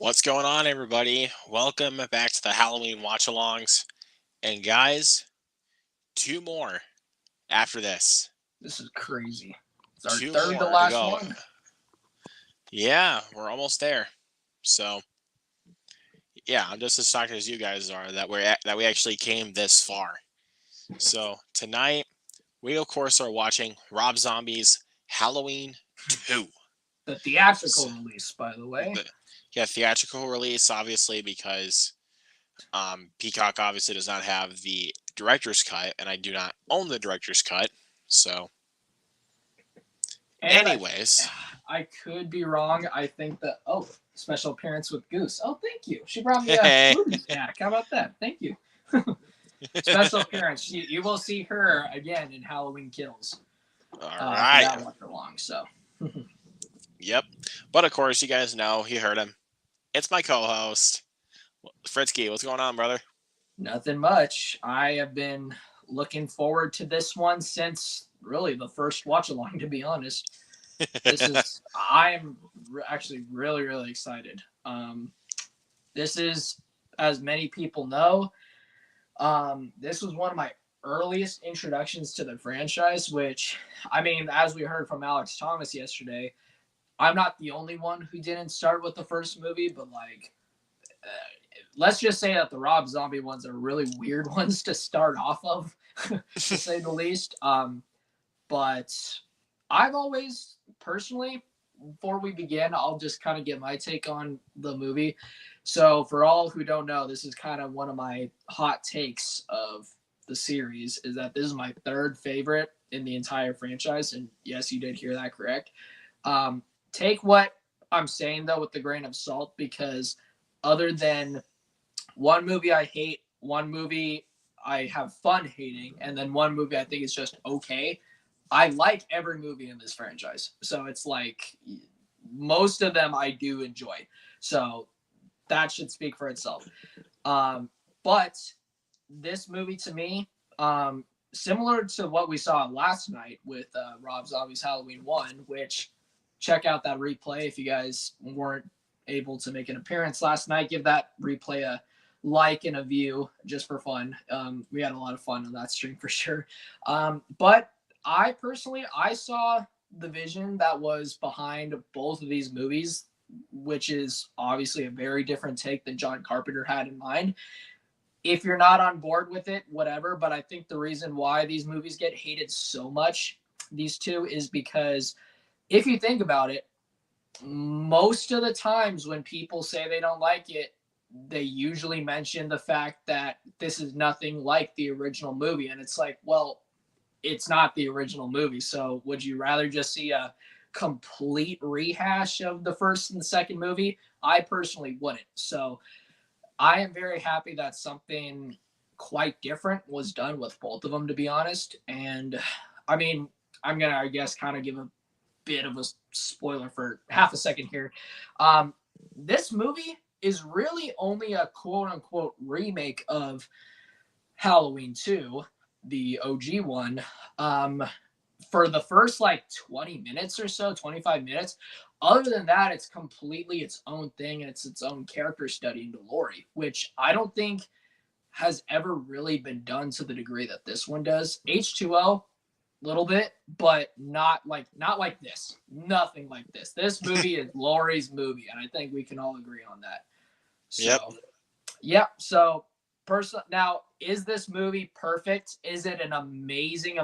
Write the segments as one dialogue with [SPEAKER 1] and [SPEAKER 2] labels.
[SPEAKER 1] What's going on, everybody? Welcome back to the Halloween watch alongs. And guys, two more after this.
[SPEAKER 2] This is crazy. It's our
[SPEAKER 1] Two
[SPEAKER 2] third to
[SPEAKER 1] more to
[SPEAKER 2] last
[SPEAKER 1] go.
[SPEAKER 2] one.
[SPEAKER 1] Yeah, we're almost there. So, yeah, I'm just as shocked as you guys are that we actually came this far. So tonight, we of course are watching Rob Zombie's Halloween 2.
[SPEAKER 2] The theatrical
[SPEAKER 1] So,
[SPEAKER 2] release, by the way.
[SPEAKER 1] the, yeah, theatrical release, obviously, because Peacock obviously does not have the director's cut, and I do not own the director's cut. So,
[SPEAKER 2] And
[SPEAKER 1] anyways,
[SPEAKER 2] I could be wrong. I think that special appearance with Goose. Oh, thank you. She brought me a
[SPEAKER 1] hey,
[SPEAKER 2] movie snack. How about that? Thank you. Special appearance. You will see her again in Halloween Kills
[SPEAKER 1] all
[SPEAKER 2] for
[SPEAKER 1] right,
[SPEAKER 2] that one for long. So
[SPEAKER 1] yep. But of course, you guys know you heard him. It's my co-host, Fritzky. What's going on, brother?
[SPEAKER 2] nothing much. I have been looking forward to this one since really the first watch along. To be honest. I am actually really excited. This is, as many people know, this was one of my earliest introductions to the franchise, which, I mean, as we heard from Alex Thomas yesterday, I'm not the only one who didn't start with the first movie, but like, let's just say that the Rob Zombie ones are really weird ones to start off of, to say the least. But I've always personally, before we begin, I'll just kind of get my take on the movie. So, for all who don't know, this is kind of one of my hot takes of the series is that this is my third favorite in the entire franchise. And yes, you did hear that correct. Take what I'm saying, though, with the grain of salt, because other than one movie I hate, one movie I have fun hating, and then one movie I think is just okay, I like every movie in this franchise. So it's like most of them I do enjoy. So that should speak for itself. But this movie to me, similar to what we saw last night with Rob Zombie's Halloween 1, which check out that replay if you guys weren't able to make an appearance last night. Give that replay a like and a view just for fun. We had a lot of fun on that stream for sure. But I saw the vision that was behind both of these movies, which is obviously a very different take than John Carpenter had in mind. If you're not on board with it, whatever. But I think the reason why these movies get hated so much, these two, is because if you think about it, most of the times when people say they don't like it, they usually mention the fact that this is nothing like the original movie. And it's like, well, it's not the original movie. So would you rather just see a complete rehash of the first and the second movie? I personally wouldn't. So I am very happy that something quite different was done with both of them, to be honest. And I mean, I'm going to, I guess, kind of give a bit of a spoiler for half a second here. This movie is really only a quote unquote remake of Halloween 2, the OG one. For the first like 20 minutes or so, 25 minutes. Other than that, it's completely its own thing and it's its own character study into Laurie, which I don't think has ever really been done to the degree that this one does. H2O, little bit, but not like this. Nothing like this. This movie is Laurie's movie, and I think we can all agree on that. So,
[SPEAKER 1] yep.
[SPEAKER 2] yeah. So, now, is this movie perfect? Is it an amazing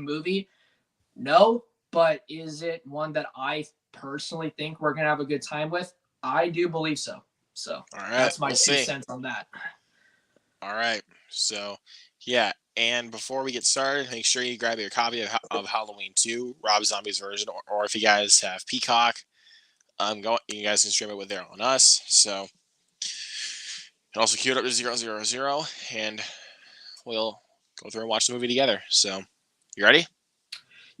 [SPEAKER 2] movie? No, but is it one that I personally think we're gonna have a good time with? I do believe so. So
[SPEAKER 1] All right,
[SPEAKER 2] that's my
[SPEAKER 1] we'll
[SPEAKER 2] two
[SPEAKER 1] see.
[SPEAKER 2] cents on that.
[SPEAKER 1] All right, so yeah, and before we get started, make sure you grab your copy of Halloween 2, Rob Zombie's version, or if you guys have Peacock, you guys can stream it with there on us. So, and also queue it up to 000, and we'll go through and watch the movie together. So, you ready?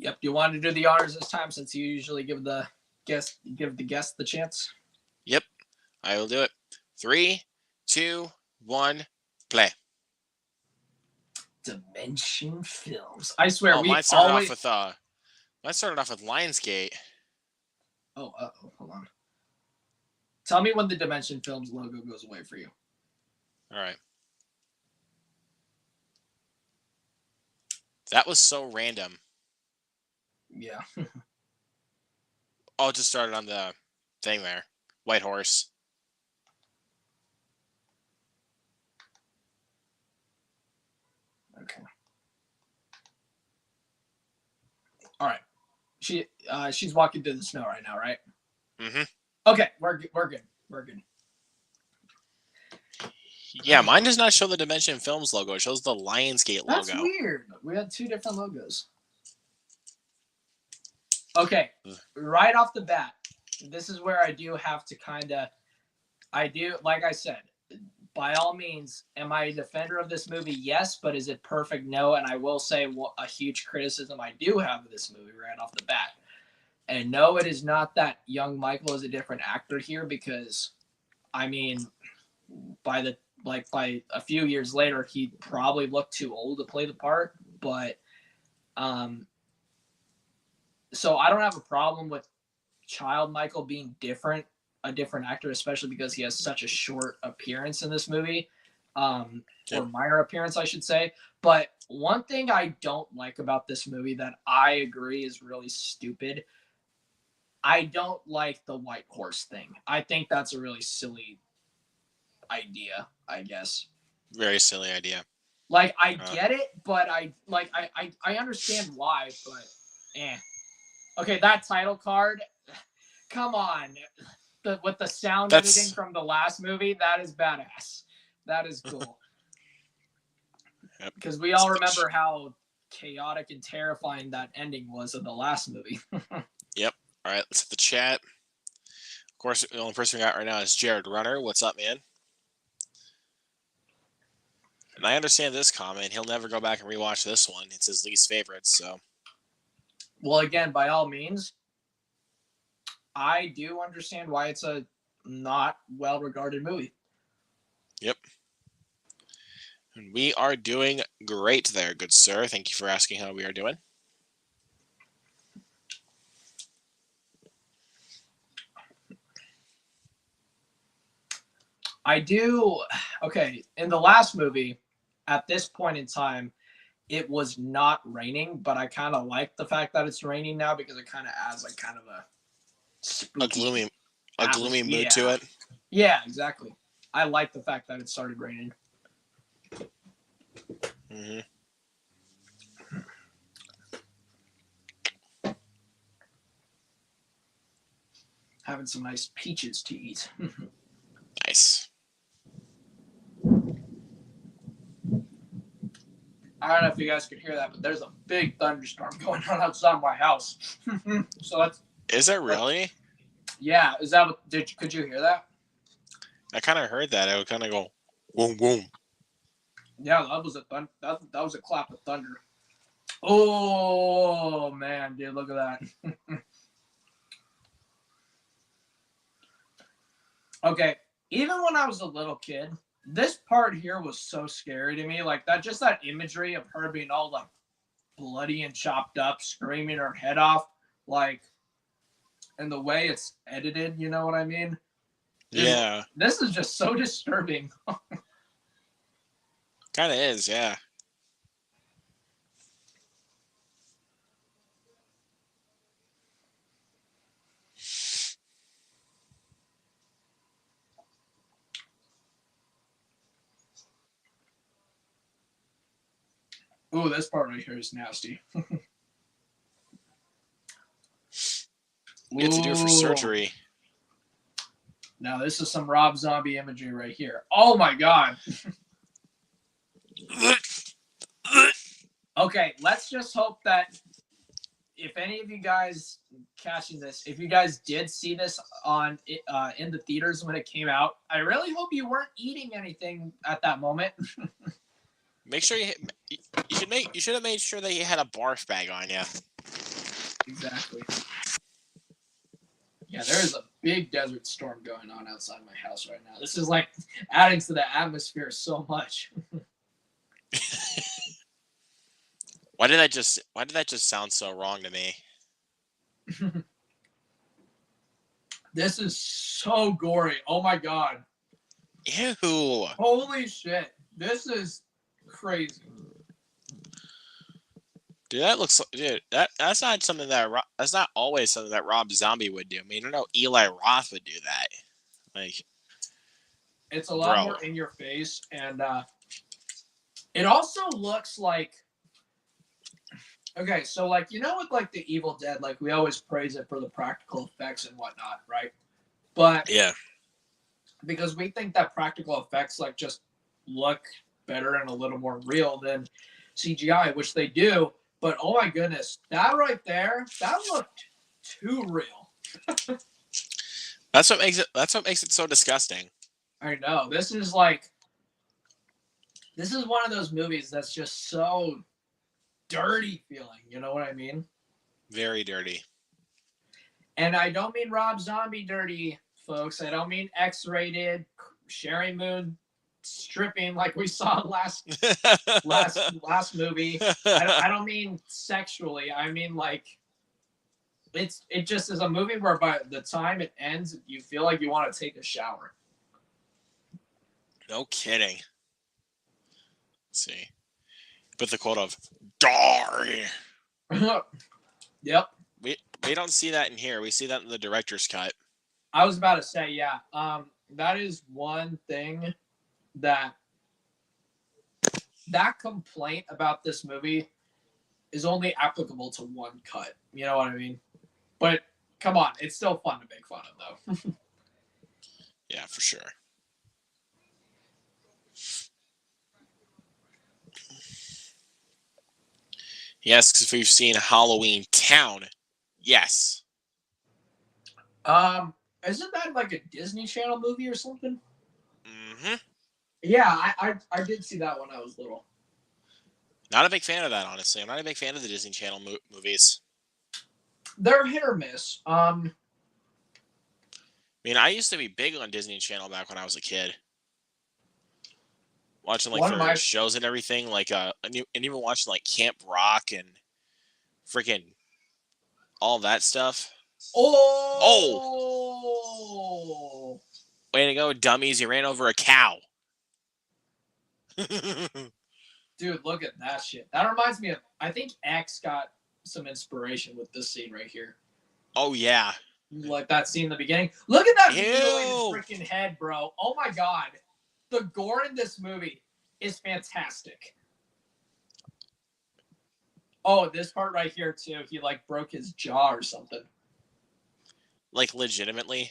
[SPEAKER 2] Yep. You want to do the honors this time since you usually give the guest the chance.
[SPEAKER 1] Yep, I will do it. 3, 2, 1, play.
[SPEAKER 2] Dimension Films. I swear
[SPEAKER 1] Oh,
[SPEAKER 2] we always.
[SPEAKER 1] mine started off with Lionsgate.
[SPEAKER 2] Oh, hold on. Tell me when the Dimension Films logo goes away for you.
[SPEAKER 1] All right. That was so random.
[SPEAKER 2] Yeah.
[SPEAKER 1] Oh, it just started on the thing there. White Horse.
[SPEAKER 2] Okay. All right. She's walking through the snow right now, right?
[SPEAKER 1] Mm-hmm.
[SPEAKER 2] Okay, we're good. We're good.
[SPEAKER 1] Yeah, mine does not show the Dimension Films logo. It shows the Lionsgate logo.
[SPEAKER 2] That's weird. We had two different logos. Okay, right off the bat, this is where I do have to like I said, by all means, am I a defender of this movie? Yes, but is it perfect? No. And I will say a huge criticism I do have of this movie right off the bat. And no, it is not that young Michael is a different actor here, because, I mean, by a few years later, he probably looked too old to play the part. But so I don't have a problem with child Michael being a different actor, especially because he has such a short appearance in this movie, or minor appearance, I should say. But one thing I don't like about this movie that I agree is really stupid, I don't like the white horse thing. I think that's a really silly idea, I guess.
[SPEAKER 1] Very silly idea.
[SPEAKER 2] Like, I get it, but I understand why, but okay, that title card, come on. With the sound editing from the last movie, that is badass. That is cool. Because we all remember how chaotic and terrifying that ending was of the last movie.
[SPEAKER 1] Yep. All right, let's hit the chat. Of course, the only person we got right now is Jared Runner. What's up, man? And I understand this comment. He'll never go back and rewatch this one. It's his least favorite, so.
[SPEAKER 2] Well, again, by all means, I do understand why it's a not well-regarded movie.
[SPEAKER 1] Yep. And we are doing great there, good sir. Thank you for asking how we are doing.
[SPEAKER 2] Okay, in the last movie, at this point in time, it was not raining, but I kind of like the fact that it's raining now, because it kind of adds like kind of a
[SPEAKER 1] gloomy mood to it.
[SPEAKER 2] Yeah, exactly. I like the fact that it started raining.
[SPEAKER 1] Mm-hmm.
[SPEAKER 2] Having some nice peaches to eat.
[SPEAKER 1] Nice.
[SPEAKER 2] I don't know if you guys can hear that, but there's a big thunderstorm going on outside my house. So that's.
[SPEAKER 1] Is there really?
[SPEAKER 2] Yeah. Is that what? Could you hear that?
[SPEAKER 1] I kind of heard that. I would kind of go, boom, boom.
[SPEAKER 2] Yeah, that was a clap of thunder. Oh man, dude, look at that. Okay, even when I was a little kid, this part here was so scary to me. Like that imagery of her being all like bloody and chopped up, screaming her head off, like, and the way it's edited, you know what I mean?
[SPEAKER 1] Yeah.
[SPEAKER 2] This is just so disturbing.
[SPEAKER 1] Kind of is, yeah.
[SPEAKER 2] Ooh, this part right here is nasty.
[SPEAKER 1] We have to do it for surgery.
[SPEAKER 2] Now this is some Rob Zombie imagery right here. Oh my god. Okay, let's just hope that if any of you guys catching this, if you guys did see this on in the theaters when it came out, I really hope you weren't eating anything at that moment.
[SPEAKER 1] Make sure you should have made sure that you had a barf bag on you.
[SPEAKER 2] Exactly. Yeah, there is a big desert storm going on outside my house right now. This is like adding to the atmosphere so much.
[SPEAKER 1] Why did that just sound so wrong to me?
[SPEAKER 2] This is so gory. Oh my god.
[SPEAKER 1] Ew.
[SPEAKER 2] Holy shit. This is crazy.
[SPEAKER 1] Dude, that looks like, dude, that's not something that's not always something that Rob Zombie would do. I mean, I know Eli Roth would do that. Like,
[SPEAKER 2] it's a lot
[SPEAKER 1] bro.
[SPEAKER 2] more in your face, and it also looks like, okay, so like, you know, with like the Evil Dead, like we always praise it for the practical effects and whatnot, right? But
[SPEAKER 1] Yeah.
[SPEAKER 2] because we think that practical effects like just look better and a little more real than CGI, which they do. But oh my goodness, that right there, that looked too real.
[SPEAKER 1] That's what makes it so disgusting.
[SPEAKER 2] I know. This is one of those movies that's just so dirty feeling. You know what I mean?
[SPEAKER 1] Very dirty.
[SPEAKER 2] And I don't mean Rob Zombie dirty, folks. I don't mean X-rated, Sherry Moon stripping like we saw last movie. I don't mean sexually. I mean like it just is a movie where by the time it ends, you feel like you want to take a shower.
[SPEAKER 1] No kidding. Let's see. Put the quote of "die."
[SPEAKER 2] Yep.
[SPEAKER 1] We don't see that in here. We see that in the director's cut.
[SPEAKER 2] I was about to say, yeah. That is one thing that complaint about this movie is only applicable to one cut. You know what I mean? But come on, it's still fun to make fun of, though.
[SPEAKER 1] Yeah, for sure. He asks if we've seen Halloween Town. Yes.
[SPEAKER 2] Isn't that like a Disney Channel movie or something?
[SPEAKER 1] Mm-hmm.
[SPEAKER 2] Yeah, I did see that when I was little.
[SPEAKER 1] Not a big fan of that, honestly. I'm not a big fan of the Disney Channel movies.
[SPEAKER 2] They're hit or miss.
[SPEAKER 1] I mean, I used to be big on Disney Channel back when I was a kid. Watching like their shows and everything, like and even watching like Camp Rock and freaking all that stuff.
[SPEAKER 2] Oh!
[SPEAKER 1] Way to go, dummies! You ran over a cow.
[SPEAKER 2] Dude, look at that shit. That reminds me of, I think X got some inspiration with this scene right here.
[SPEAKER 1] Oh yeah.
[SPEAKER 2] Like that scene in the beginning. Look at that mutilated
[SPEAKER 1] Ew.
[SPEAKER 2] freaking head, bro. Oh my god. The gore in this movie is fantastic. Oh, this part right here too. He like broke his jaw or something.
[SPEAKER 1] Like legitimately.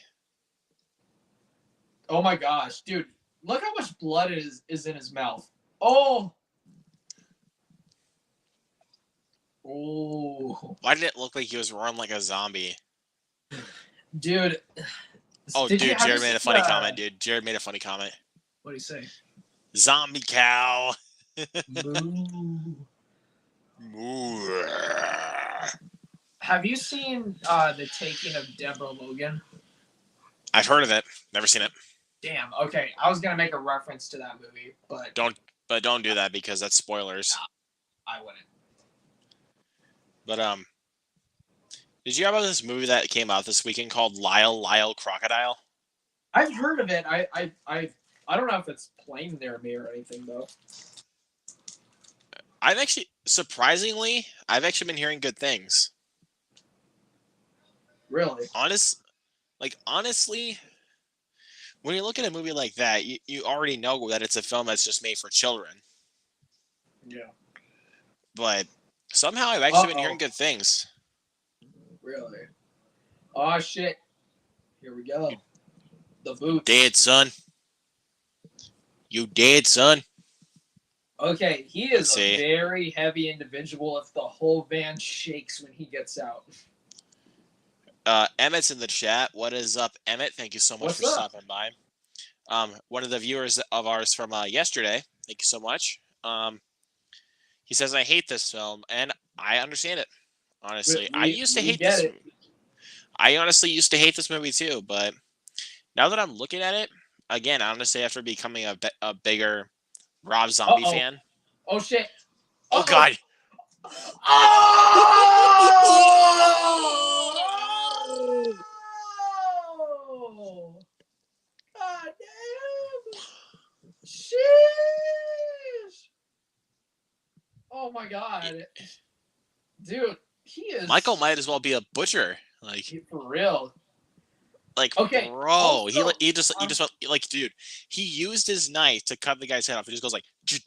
[SPEAKER 2] Oh my gosh, dude. Look how much blood is in his mouth. Oh. Oh.
[SPEAKER 1] Why did it look like he was roaring like a zombie?
[SPEAKER 2] Dude.
[SPEAKER 1] Oh, dude, Jared made a funny comment, dude. Jared made a funny comment.
[SPEAKER 2] What do you say?
[SPEAKER 1] Zombie cow.
[SPEAKER 2] Moo.
[SPEAKER 1] Moo.
[SPEAKER 2] Have you seen The Taking of Deborah Logan?
[SPEAKER 1] I've heard of it. Never seen it.
[SPEAKER 2] Damn. Okay, I was gonna make a reference to that movie, but
[SPEAKER 1] don't do that because that's spoilers.
[SPEAKER 2] No, I wouldn't.
[SPEAKER 1] But did you hear about this movie that came out this weekend called Lyle Crocodile?
[SPEAKER 2] I've heard of it. I don't know if it's playing near me or anything though.
[SPEAKER 1] I've actually been hearing good things.
[SPEAKER 2] Really?
[SPEAKER 1] Honestly, when you look at a movie like that, you already know that it's a film that's just made for children.
[SPEAKER 2] Yeah.
[SPEAKER 1] But somehow I've actually been hearing good things.
[SPEAKER 2] Really? Oh shit! Here we go. The boot.
[SPEAKER 1] Dead, son. You dead, son.
[SPEAKER 2] Okay, he is a very heavy individual if the whole van shakes when he gets out.
[SPEAKER 1] Emmett's in the chat. What is up, Emmett? Thank you so much for stopping by. One of the viewers of ours from yesterday. Thank you so much. He says, I hate this film, and I understand it. Honestly, I used to hate this movie. I honestly used to hate this movie too, but now that I'm looking at it, again, honestly, after becoming a bigger Rob Zombie fan.
[SPEAKER 2] Oh, shit.
[SPEAKER 1] Oh, God.
[SPEAKER 2] Oh! my god, dude, he is
[SPEAKER 1] Michael might as well be a butcher.
[SPEAKER 2] for real.
[SPEAKER 1] Like,
[SPEAKER 2] Okay,
[SPEAKER 1] bro,
[SPEAKER 2] also,
[SPEAKER 1] he just went, like, dude, he used his knife to cut the guy's head off. He just goes like,
[SPEAKER 2] I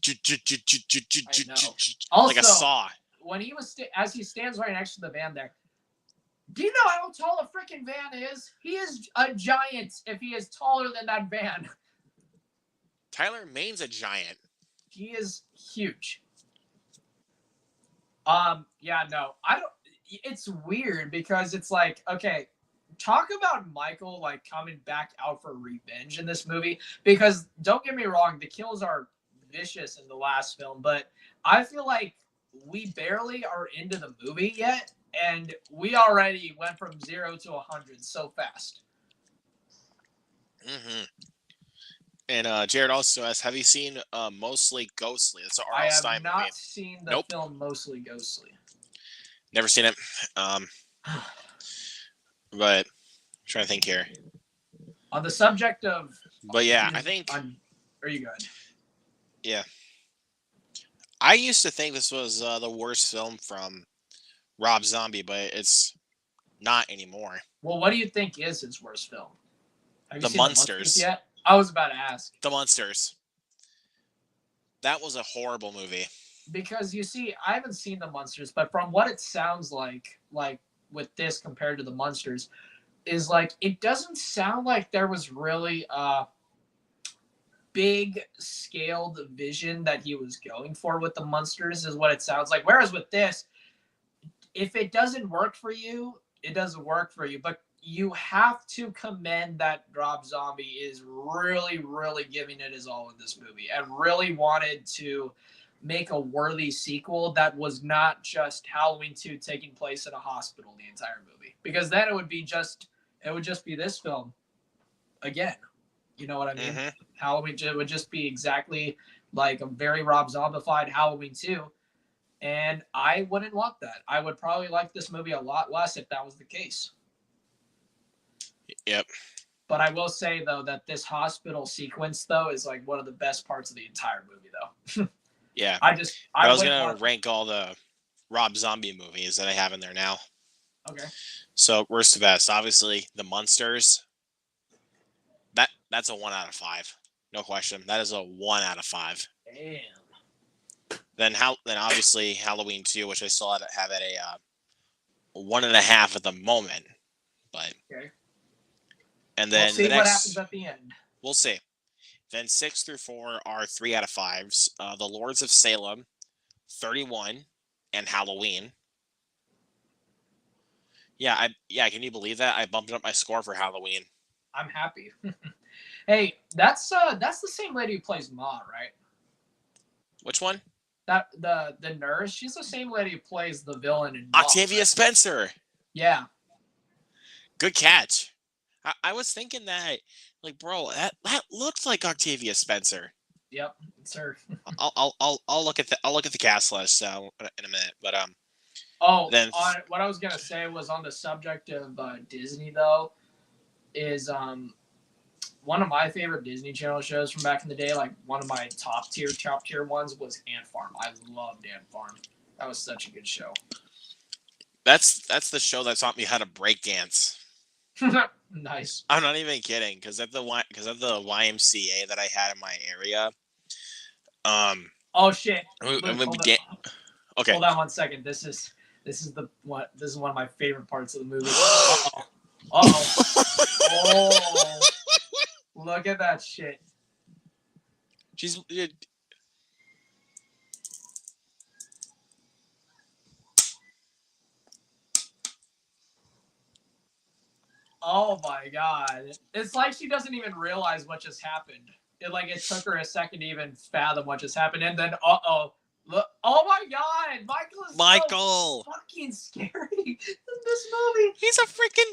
[SPEAKER 2] know.
[SPEAKER 1] like a
[SPEAKER 2] Also,
[SPEAKER 1] saw.
[SPEAKER 2] when he was as he stands right next to the van there, do you know how tall a freaking van is? He is a giant if he is taller than that van.
[SPEAKER 1] Tyler Maine's a giant.
[SPEAKER 2] He is huge. Yeah, no, I don't. It's weird because it's like, okay, talk about Michael like coming back out for revenge in this movie. Because don't get me wrong, the kills are vicious in the last film, but I feel like we barely are into the movie yet, and we already went from 0 to 100 so fast.
[SPEAKER 1] Mm-hmm. And Jared also asks, have you seen Mostly Ghostly? It's an
[SPEAKER 2] I
[SPEAKER 1] R.L.
[SPEAKER 2] have
[SPEAKER 1] Stein
[SPEAKER 2] not
[SPEAKER 1] movie.
[SPEAKER 2] seen the
[SPEAKER 1] Nope.
[SPEAKER 2] film Mostly Ghostly.
[SPEAKER 1] Never seen it. But I'm trying to think here.
[SPEAKER 2] On the subject of,
[SPEAKER 1] but yeah, I think.
[SPEAKER 2] Are you good?
[SPEAKER 1] Yeah. I used to think this was the worst film from Rob Zombie, but it's not anymore.
[SPEAKER 2] Well, what do you think is his worst film? Have you
[SPEAKER 1] The
[SPEAKER 2] seen
[SPEAKER 1] Munsters.
[SPEAKER 2] The Munsters yet? I was about to ask.
[SPEAKER 1] The Munsters. That was a horrible movie.
[SPEAKER 2] Because you see, I haven't seen The Munsters, but from what it sounds like with this compared to The Munsters, is like it doesn't sound like there was really a big scaled vision that he was going for with The Munsters, is what it sounds like. Whereas with this, if it doesn't work for you, it doesn't work for you. But you have to commend that Rob Zombie is really, really giving it his all in this movie and really wanted to make a worthy sequel that was not just Halloween 2 taking place in a hospital the entire movie. Because then it would just be this film again. You know what I mean?
[SPEAKER 1] Mm-hmm.
[SPEAKER 2] Halloween would just be exactly like a very Rob Zombified Halloween 2. And I wouldn't want that. I would probably like this movie a lot less if that was the case.
[SPEAKER 1] Yep.
[SPEAKER 2] But I will say, though, that this hospital sequence, though, is like one of the best parts of the entire movie, though.
[SPEAKER 1] Yeah.
[SPEAKER 2] I
[SPEAKER 1] was going to rank all the Rob Zombie movies that I have in there now.
[SPEAKER 2] Okay.
[SPEAKER 1] So, worst to best. Obviously, The Munsters. That's a 1 out of 5. No question. That is a 1 out of 5.
[SPEAKER 2] Damn.
[SPEAKER 1] Then obviously Halloween 2, which I still have at a 1.5 at the moment. But
[SPEAKER 2] okay.
[SPEAKER 1] And then
[SPEAKER 2] we'll see what happens at the end.
[SPEAKER 1] We'll see. Then 6 through 4 are 3 out of 5s. The Lords of Salem, 31, and Halloween. Yeah, can you believe that? I bumped up my score for Halloween.
[SPEAKER 2] I'm happy. Hey, that's the same lady who plays Ma, right?
[SPEAKER 1] Which one?
[SPEAKER 2] That the nurse. She's the same lady who plays the villain in
[SPEAKER 1] Octavia
[SPEAKER 2] Ma, right?
[SPEAKER 1] Spencer.
[SPEAKER 2] Yeah.
[SPEAKER 1] Good catch. I was thinking that, like, bro, that looks like Octavia Spencer.
[SPEAKER 2] Yep, it's her.
[SPEAKER 1] I'll look at the cast list in a minute, but
[SPEAKER 2] what I was gonna say was on the subject of Disney though, is one of my favorite Disney Channel shows from back in the day, like one of my top tier ones was Ant Farm. I loved Ant Farm. That was such a good show.
[SPEAKER 1] That's the show that taught me how to break dance.
[SPEAKER 2] Nice.
[SPEAKER 1] I'm not even kidding, because at the YMCA that I had in my area.
[SPEAKER 2] Oh shit.
[SPEAKER 1] Okay.
[SPEAKER 2] Hold on 1 second. This is one of my favorite parts of the movie. Uh-oh. Oh. Look at that shit. Oh my god. It's like she doesn't even realize what just happened. It took her a second to even fathom what just happened. And then, look, oh my god, Michael is so fucking scary in this movie.
[SPEAKER 1] He's a freaking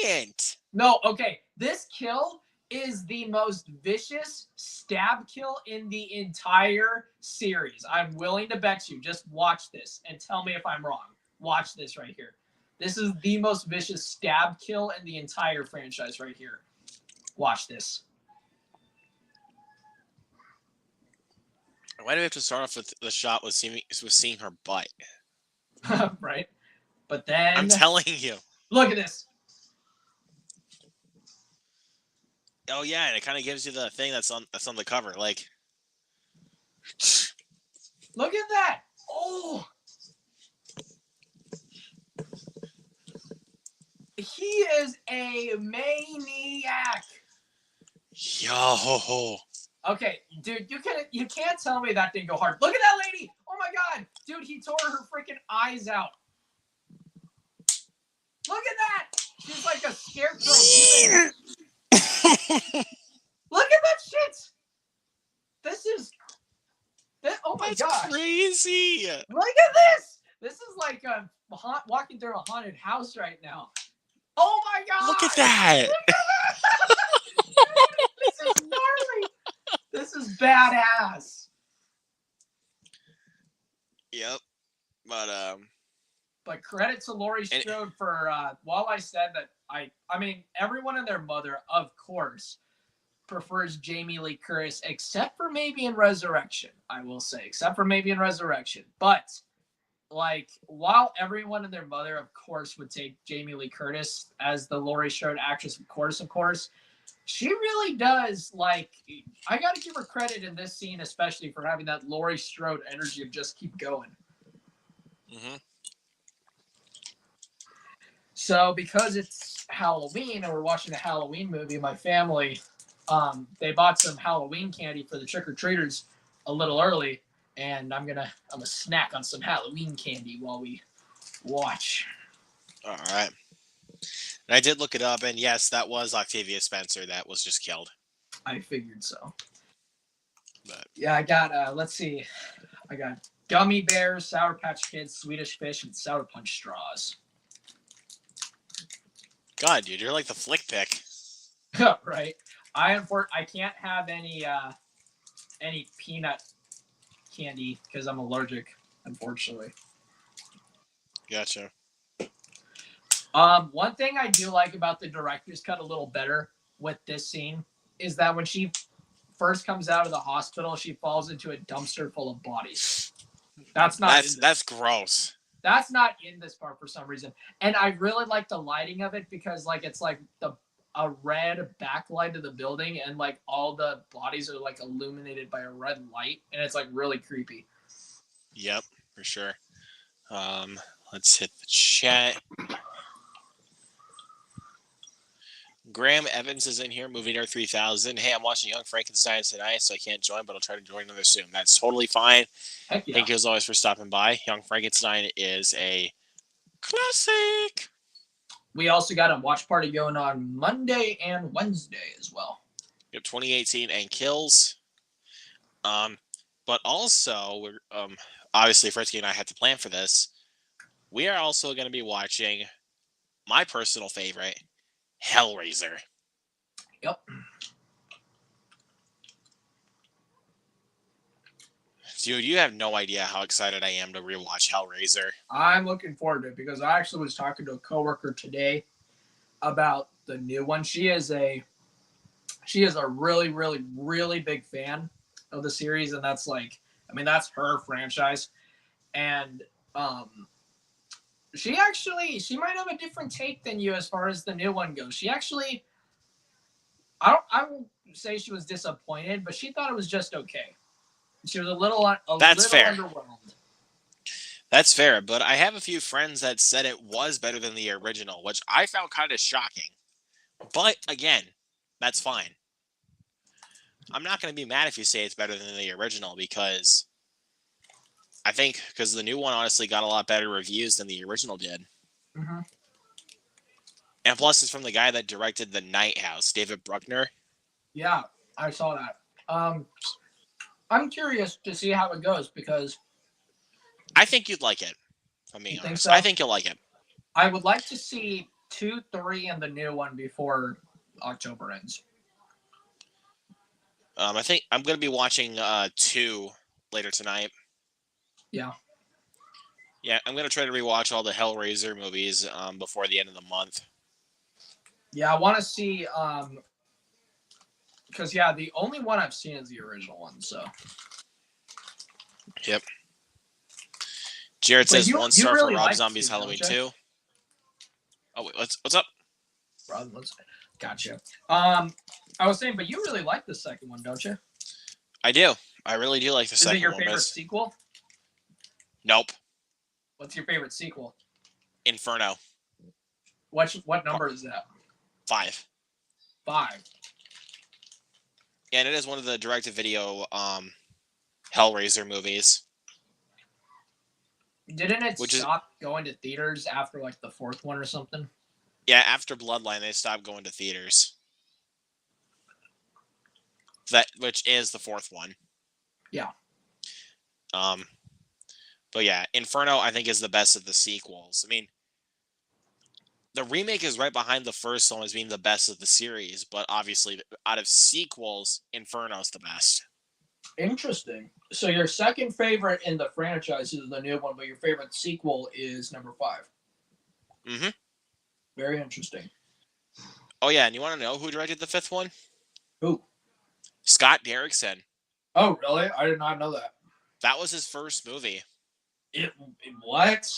[SPEAKER 1] giant.
[SPEAKER 2] No, okay. This kill is the most vicious stab kill in the entire series. I'm willing to bet you. Just watch this and tell me if I'm wrong. Watch this right here. This is the most vicious stab kill in the entire franchise right here. Watch this.
[SPEAKER 1] Why do we have to start off with the shot with seeing her butt?
[SPEAKER 2] Right? But
[SPEAKER 1] I'm
[SPEAKER 2] then
[SPEAKER 1] telling you.
[SPEAKER 2] look at this.
[SPEAKER 1] Oh yeah, and it kind of gives you the thing that's on the cover. Like,
[SPEAKER 2] Look at that. Oh, he is a maniac.
[SPEAKER 1] yo,
[SPEAKER 2] Okay, dude, you can't tell me that didn't go hard. Look at that lady. Oh my god, dude, he tore her freaking eyes out. Look at that. She's like a scarecrow. Look at that shit. This is. Oh my gosh.
[SPEAKER 1] crazy.
[SPEAKER 2] Look at this. This is like walking through a haunted house right now. Oh my god.
[SPEAKER 1] Look at that.
[SPEAKER 2] Look at that. This is gnarly. This is badass.
[SPEAKER 1] Yep.
[SPEAKER 2] But credit to Laurie Strode for while I said that I mean everyone and their mother, of course, prefers Jamie Lee Curtis, except for maybe in Resurrection, I will say. Except for maybe in Resurrection. But like while everyone and their mother, of course, would take Jamie Lee Curtis as the Laurie Strode actress, of course, she really does, like, I gotta give her credit in this scene, especially for having that Laurie Strode energy of just keep going.
[SPEAKER 1] Mm-hmm.
[SPEAKER 2] So because it's Halloween and we're watching a Halloween movie, my family, they bought some Halloween candy for the trick-or-treaters a little early, and I'm gonna snack on some Halloween candy while we watch.
[SPEAKER 1] All right. And I did look it up, and yes, that was Octavia Spencer that was just killed.
[SPEAKER 2] I figured so.
[SPEAKER 1] But
[SPEAKER 2] yeah, I got let's see, I got gummy bears, Sour Patch Kids, Swedish Fish, and Sour Punch straws.
[SPEAKER 1] God, dude, you're like the flick pick.
[SPEAKER 2] Right. I can't have any peanut candy because I'm allergic, unfortunately.
[SPEAKER 1] Gotcha.
[SPEAKER 2] One thing I do like about the director's cut a little better with this scene is that when she first comes out of the hospital, she falls into a dumpster full of bodies. That's
[SPEAKER 1] gross.
[SPEAKER 2] That's not in this part for some reason. And I really like the lighting of it because like it's like a red backlight of the building and like all the bodies are like illuminated by a red light and it's like really creepy.
[SPEAKER 1] Yep, for sure. Let's hit the chat. Graham Evans is in here, Movie Nerd 3000. Hey, I'm watching Young Frankenstein tonight, so I can't join, but I'll try to join another soon. That's totally fine.
[SPEAKER 2] Heck yeah.
[SPEAKER 1] Thank you as always for stopping by. Young Frankenstein is a classic.
[SPEAKER 2] We also got a watch party going on Monday and Wednesday as well.
[SPEAKER 1] Yep, 2018 and Kills. But also, we're obviously Fritzy and I had to plan for this. We are also going to be watching my personal favorite, Hellraiser.
[SPEAKER 2] Yep.
[SPEAKER 1] Dude, you have no idea how excited I am to rewatch Hellraiser.
[SPEAKER 2] I'm looking forward to it because I actually was talking to a coworker today about the new one. She is a really, really, really big fan of the series, and that's her franchise. And she might have a different take than you as far as the new one goes. She actually, I won't say she was disappointed, but she thought it was just okay. She was a little
[SPEAKER 1] fair.
[SPEAKER 2] Underwhelmed.
[SPEAKER 1] That's fair, but I have a few friends that said it was better than the original, which I found kind of shocking. But again, that's fine. I'm not going to be mad if you say it's better than the original because I think because the new one honestly got a lot better reviews than the original did.
[SPEAKER 2] Mm-hmm.
[SPEAKER 1] And plus, it's from the guy that directed The Night House, David Bruckner.
[SPEAKER 2] Yeah, I saw that. I'm curious to see how it goes because
[SPEAKER 1] I think you'd like it.
[SPEAKER 2] So?
[SPEAKER 1] I think you'll like it.
[SPEAKER 2] I would like to see 2, 3, and the new one before October ends.
[SPEAKER 1] I think I'm going to be watching 2 later tonight.
[SPEAKER 2] Yeah.
[SPEAKER 1] Yeah, I'm going to try to rewatch all the Hellraiser movies before the end of the month.
[SPEAKER 2] Yeah, I want to see because the only one I've seen is the original one. So
[SPEAKER 1] Yep. Jared
[SPEAKER 2] But
[SPEAKER 1] says
[SPEAKER 2] you
[SPEAKER 1] 1 star for
[SPEAKER 2] really
[SPEAKER 1] Rob
[SPEAKER 2] like
[SPEAKER 1] Zombie's
[SPEAKER 2] 2,
[SPEAKER 1] Halloween
[SPEAKER 2] don't you?
[SPEAKER 1] 2. Oh wait, what's up?
[SPEAKER 2] Gotcha. I was saying, but you really like the second one, don't you?
[SPEAKER 1] I do. I really do like the
[SPEAKER 2] Is it
[SPEAKER 1] second
[SPEAKER 2] your
[SPEAKER 1] one.
[SPEAKER 2] favorite sequel?
[SPEAKER 1] Nope.
[SPEAKER 2] What's your favorite sequel?
[SPEAKER 1] Inferno.
[SPEAKER 2] What number is that?
[SPEAKER 1] 5.
[SPEAKER 2] 5.
[SPEAKER 1] Yeah, and it is one of the direct-to-video Hellraiser movies.
[SPEAKER 2] Didn't it
[SPEAKER 1] Which is
[SPEAKER 2] stop going to theaters after like the 4th one or something?
[SPEAKER 1] yeah, after Bloodline they stopped going to theaters. That which is the 4th one.
[SPEAKER 2] Yeah.
[SPEAKER 1] But yeah, Inferno I think is the best of the sequels. I mean, the remake is right behind the first one as being the best of the series, but obviously out of sequels, Inferno's the best.
[SPEAKER 2] Interesting. So your second favorite in the franchise is the new one, but your favorite sequel is number 5.
[SPEAKER 1] Mm-hmm.
[SPEAKER 2] Very interesting.
[SPEAKER 1] Oh yeah, and you want to know who directed the 5th one?
[SPEAKER 2] Who?
[SPEAKER 1] Scott Derrickson.
[SPEAKER 2] Oh, really? I did not know that.
[SPEAKER 1] That was his first movie.
[SPEAKER 2] What?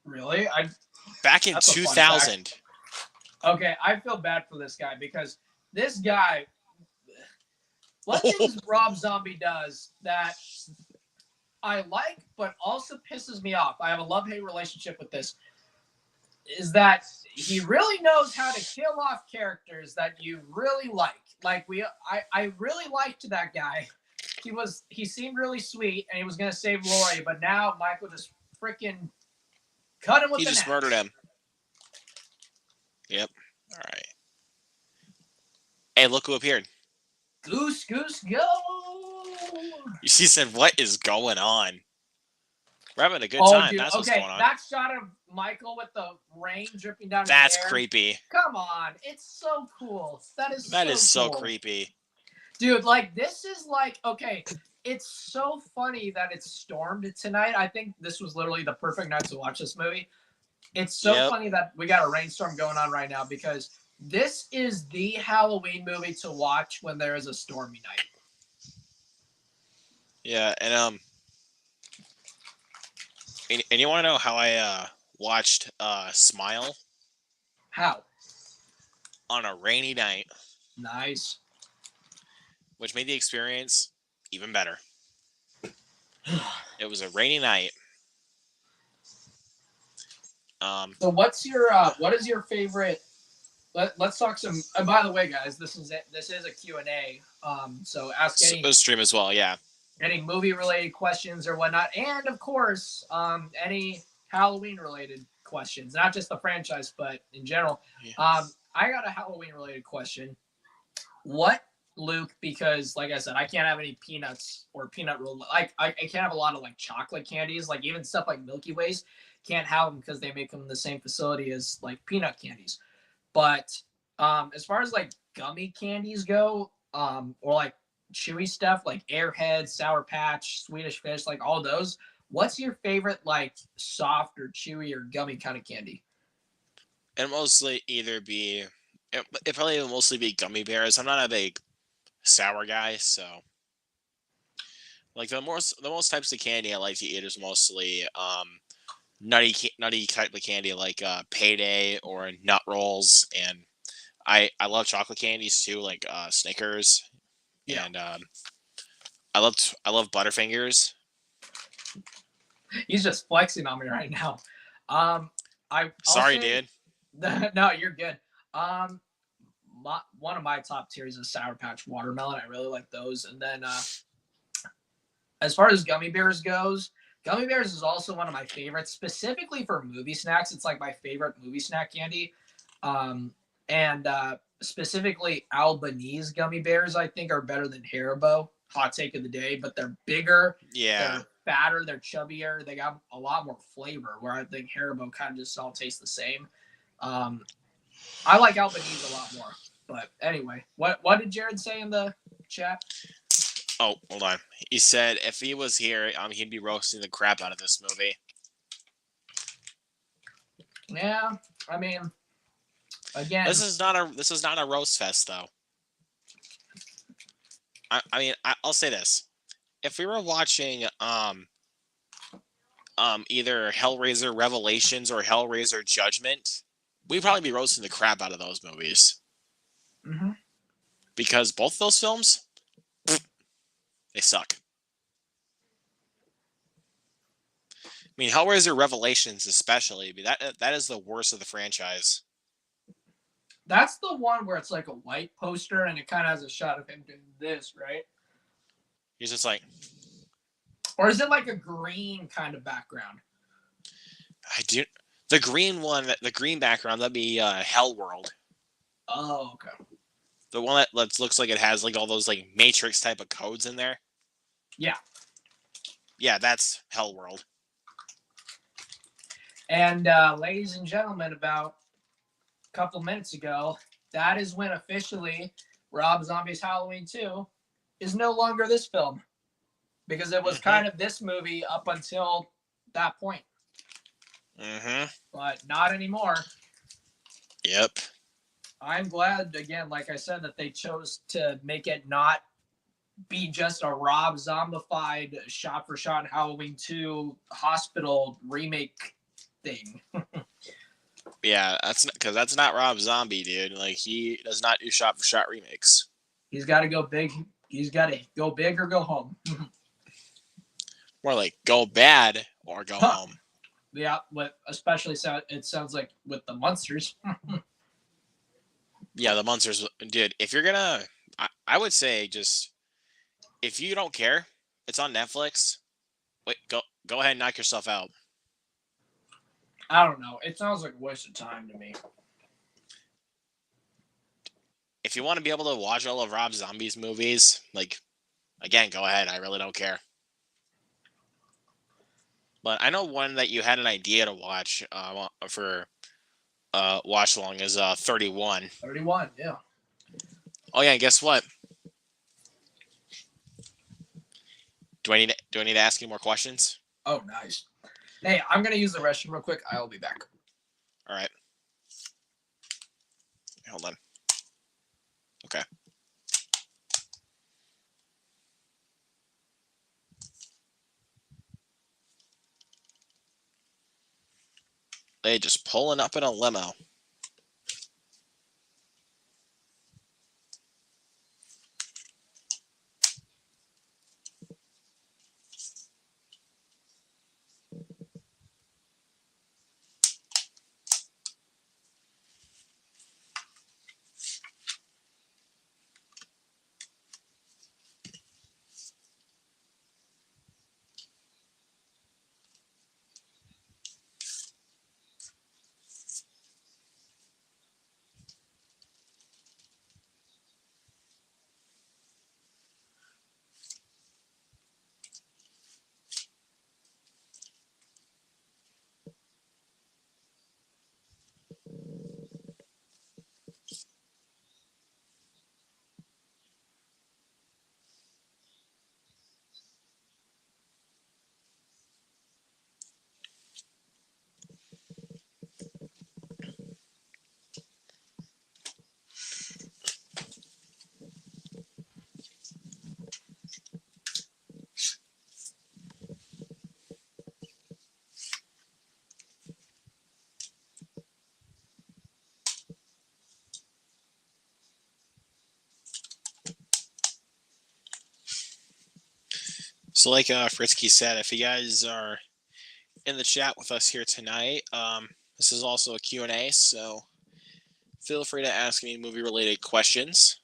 [SPEAKER 2] Really?
[SPEAKER 1] Back in 2000.
[SPEAKER 2] Okay, I feel bad for this guy because this guy, what things Rob Zombie does that I like, but also pisses me off. I have a love-hate relationship with this. Is that he really knows how to kill off characters that you really like. Like I really liked that guy. He seemed really sweet and he was gonna save Laurie, but now Michael just freaking cut him with
[SPEAKER 1] He
[SPEAKER 2] an
[SPEAKER 1] just
[SPEAKER 2] axe.
[SPEAKER 1] murdered him. Yep. All right. Hey, look who appeared.
[SPEAKER 2] Goose, goose, go!
[SPEAKER 1] She said, "What is going on?" We're having a good
[SPEAKER 2] Oh,
[SPEAKER 1] time.
[SPEAKER 2] dude.
[SPEAKER 1] That's what's
[SPEAKER 2] Okay,
[SPEAKER 1] going on.
[SPEAKER 2] that shot of Michael with the rain dripping down
[SPEAKER 1] That's
[SPEAKER 2] his hair.
[SPEAKER 1] creepy.
[SPEAKER 2] Come on, it's so cool. That is
[SPEAKER 1] so
[SPEAKER 2] cool.
[SPEAKER 1] creepy.
[SPEAKER 2] Dude, like this is like okay. It's so funny that it stormed tonight. I think this was literally the perfect night to watch this movie. It's so funny that we got a rainstorm going on right now because this is the Halloween movie to watch when there is a stormy night.
[SPEAKER 1] Yeah, and you want to know how I watched Smile?
[SPEAKER 2] How?
[SPEAKER 1] On a rainy night.
[SPEAKER 2] Nice.
[SPEAKER 1] Which made the experience even better. It was a rainy night.
[SPEAKER 2] So what is your favorite? Let's talk some. And by the way, guys, this is a Q&A. So ask any
[SPEAKER 1] stream as well. Yeah.
[SPEAKER 2] Any movie related questions or whatnot, and of course, any Halloween related questions, not just the franchise, but in general. Yeah. I got a Halloween related question. What, Luke? Because like I said, I can't have any peanuts or peanut roll. Like I can't have a lot of like chocolate candies, like even stuff like Milky Ways. Can't have them because they make them in the same facility as like peanut candies. But as far as like gummy candies go, or like chewy stuff like Airhead, Sour Patch, Swedish Fish, like all those, what's your favorite like soft or chewy or gummy kind of candy?
[SPEAKER 1] It mostly either be it probably will mostly be gummy bears. I'm not a big sour guy, so like the most types of candy I like to eat is mostly nutty type of candy like Payday or nut rolls, and I love chocolate candies too, like Snickers. Yeah. And I love Butterfingers.
[SPEAKER 2] He's just flexing on me right now.
[SPEAKER 1] Sorry, dude.
[SPEAKER 2] No, you're good. One of my top tiers is Sour Patch Watermelon. I really like those. And then as far as gummy bears goes, gummy bears is also one of my favorites, specifically for movie snacks. It's like my favorite movie snack candy. And specifically Albanese gummy bears, I think, are better than Haribo. Hot take of the day, but they're bigger.
[SPEAKER 1] Yeah.
[SPEAKER 2] They're fatter. They're chubbier. They got a lot more flavor, where I think Haribo kind of just all taste the same. I like Albanese a lot more. But anyway, what did Jared say in the chat?
[SPEAKER 1] Oh, hold on. He said if he was here, he'd be roasting the crap out of this movie.
[SPEAKER 2] Yeah, I mean, again,
[SPEAKER 1] this is not a roast fest though. I mean, I'll say this: if we were watching either Hellraiser Revelations or Hellraiser Judgment, we'd probably be roasting the crap out of those movies.
[SPEAKER 2] Mm-hmm.
[SPEAKER 1] Because both those films, they suck. I mean, Hellraiser Revelations especially, that is the worst of the franchise.
[SPEAKER 2] That's the one where it's like a white poster and it kind of has a shot of him doing this, right?
[SPEAKER 1] He's just like,
[SPEAKER 2] or is it like a green kind of background?
[SPEAKER 1] I do. The green one, the green background, that'd be Hellworld.
[SPEAKER 2] Oh, okay.
[SPEAKER 1] The one that looks like it has like all those like Matrix type of codes in there.
[SPEAKER 2] Yeah.
[SPEAKER 1] Yeah, that's Hellworld.
[SPEAKER 2] And ladies and gentlemen, about a couple minutes ago, that is when officially Rob Zombie's Halloween 2 is no longer this film. Because it was kind of this movie up until that point.
[SPEAKER 1] Mm-hmm.
[SPEAKER 2] But not anymore.
[SPEAKER 1] Yep.
[SPEAKER 2] I'm glad, again, like I said, that they chose to make it not be just a Rob Zombified shot-for-shot Halloween 2 hospital remake thing.
[SPEAKER 1] Yeah, that's not Rob Zombie, dude. Like, he does not do shot-for-shot remakes.
[SPEAKER 2] He's got to go big. He's got to go big or go home.
[SPEAKER 1] More like go bad or go home.
[SPEAKER 2] Yeah, especially it sounds like with the Munsters.
[SPEAKER 1] Yeah, the Munsters, dude. If you're gonna, I would say just if you don't care, it's on Netflix. Wait, go ahead and knock yourself out.
[SPEAKER 2] I don't know. It sounds like a waste of time to me.
[SPEAKER 1] If you want to be able to watch all of Rob Zombie's movies, like, again, go ahead. I really don't care. But I know one that you had an idea to watch for watch along is 31.
[SPEAKER 2] 31, yeah.
[SPEAKER 1] Oh yeah, and guess what? Do I need to ask you more questions?
[SPEAKER 2] Oh, nice. Hey, I'm gonna use the restroom real quick. I'll be back.
[SPEAKER 1] All right. Hold on. Okay. They just pulling up in a limo. So like Fritzky said, if you guys are in the chat with us here tonight, this is also a Q&A, so feel free to ask me movie-related questions.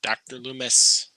[SPEAKER 1] Dr. Loomis.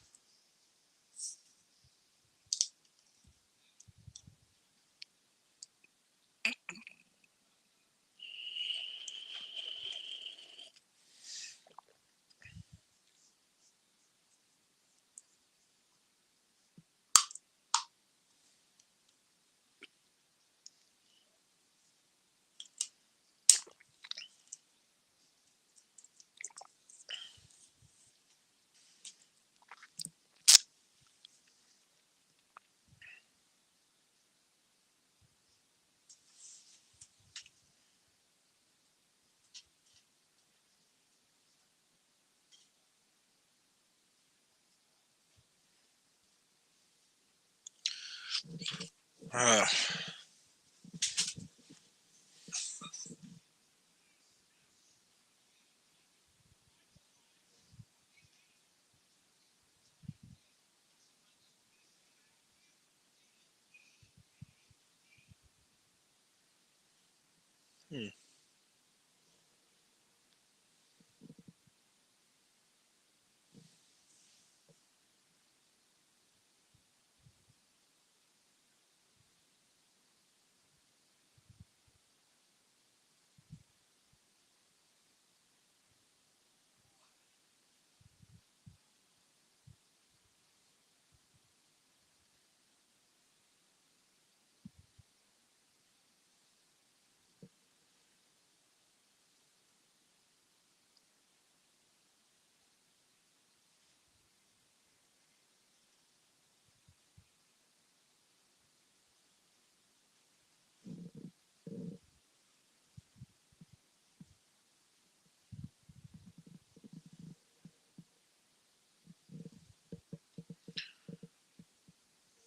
[SPEAKER 1] Ugh.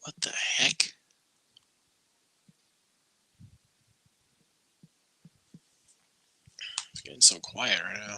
[SPEAKER 1] What the heck? It's getting so quiet right now.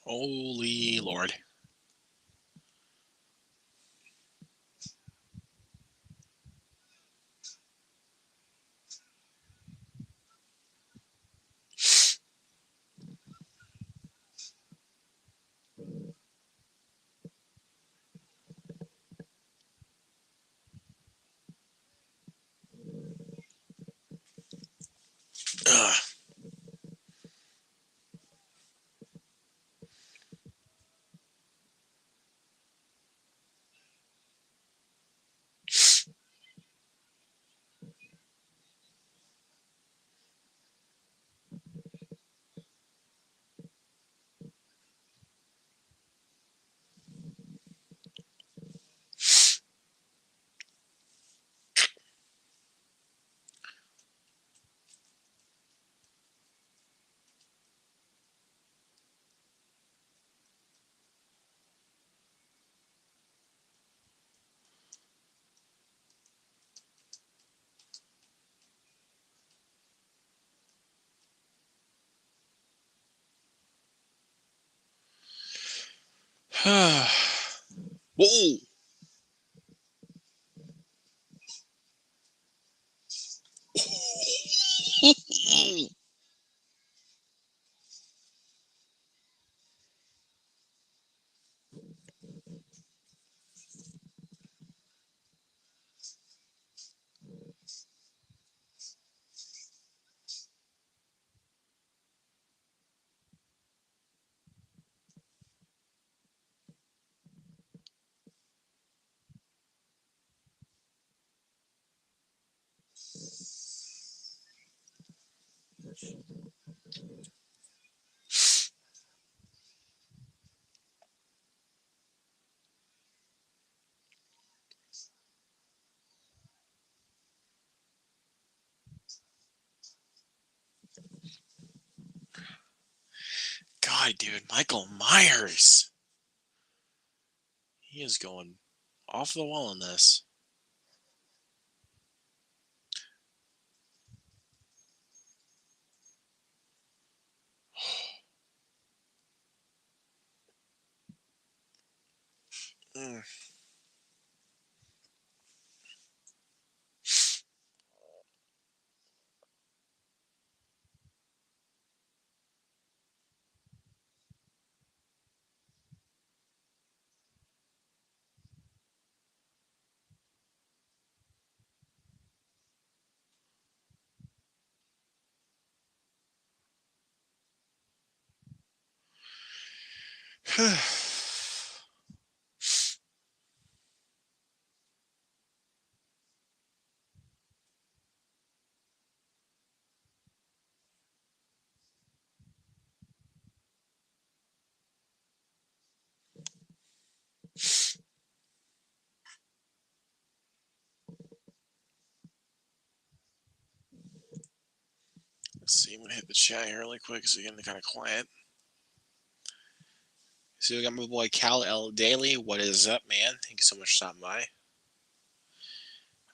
[SPEAKER 1] Holy Lord. Ugh. Whoa. God, dude, Michael Myers. He is going off the wall in this. Mm. Let's see, I'm gonna hit the chat here really quick so you're getting kind of quiet. So we got my boy Cal L Daly. What is up, man? Thank you so much for stopping by.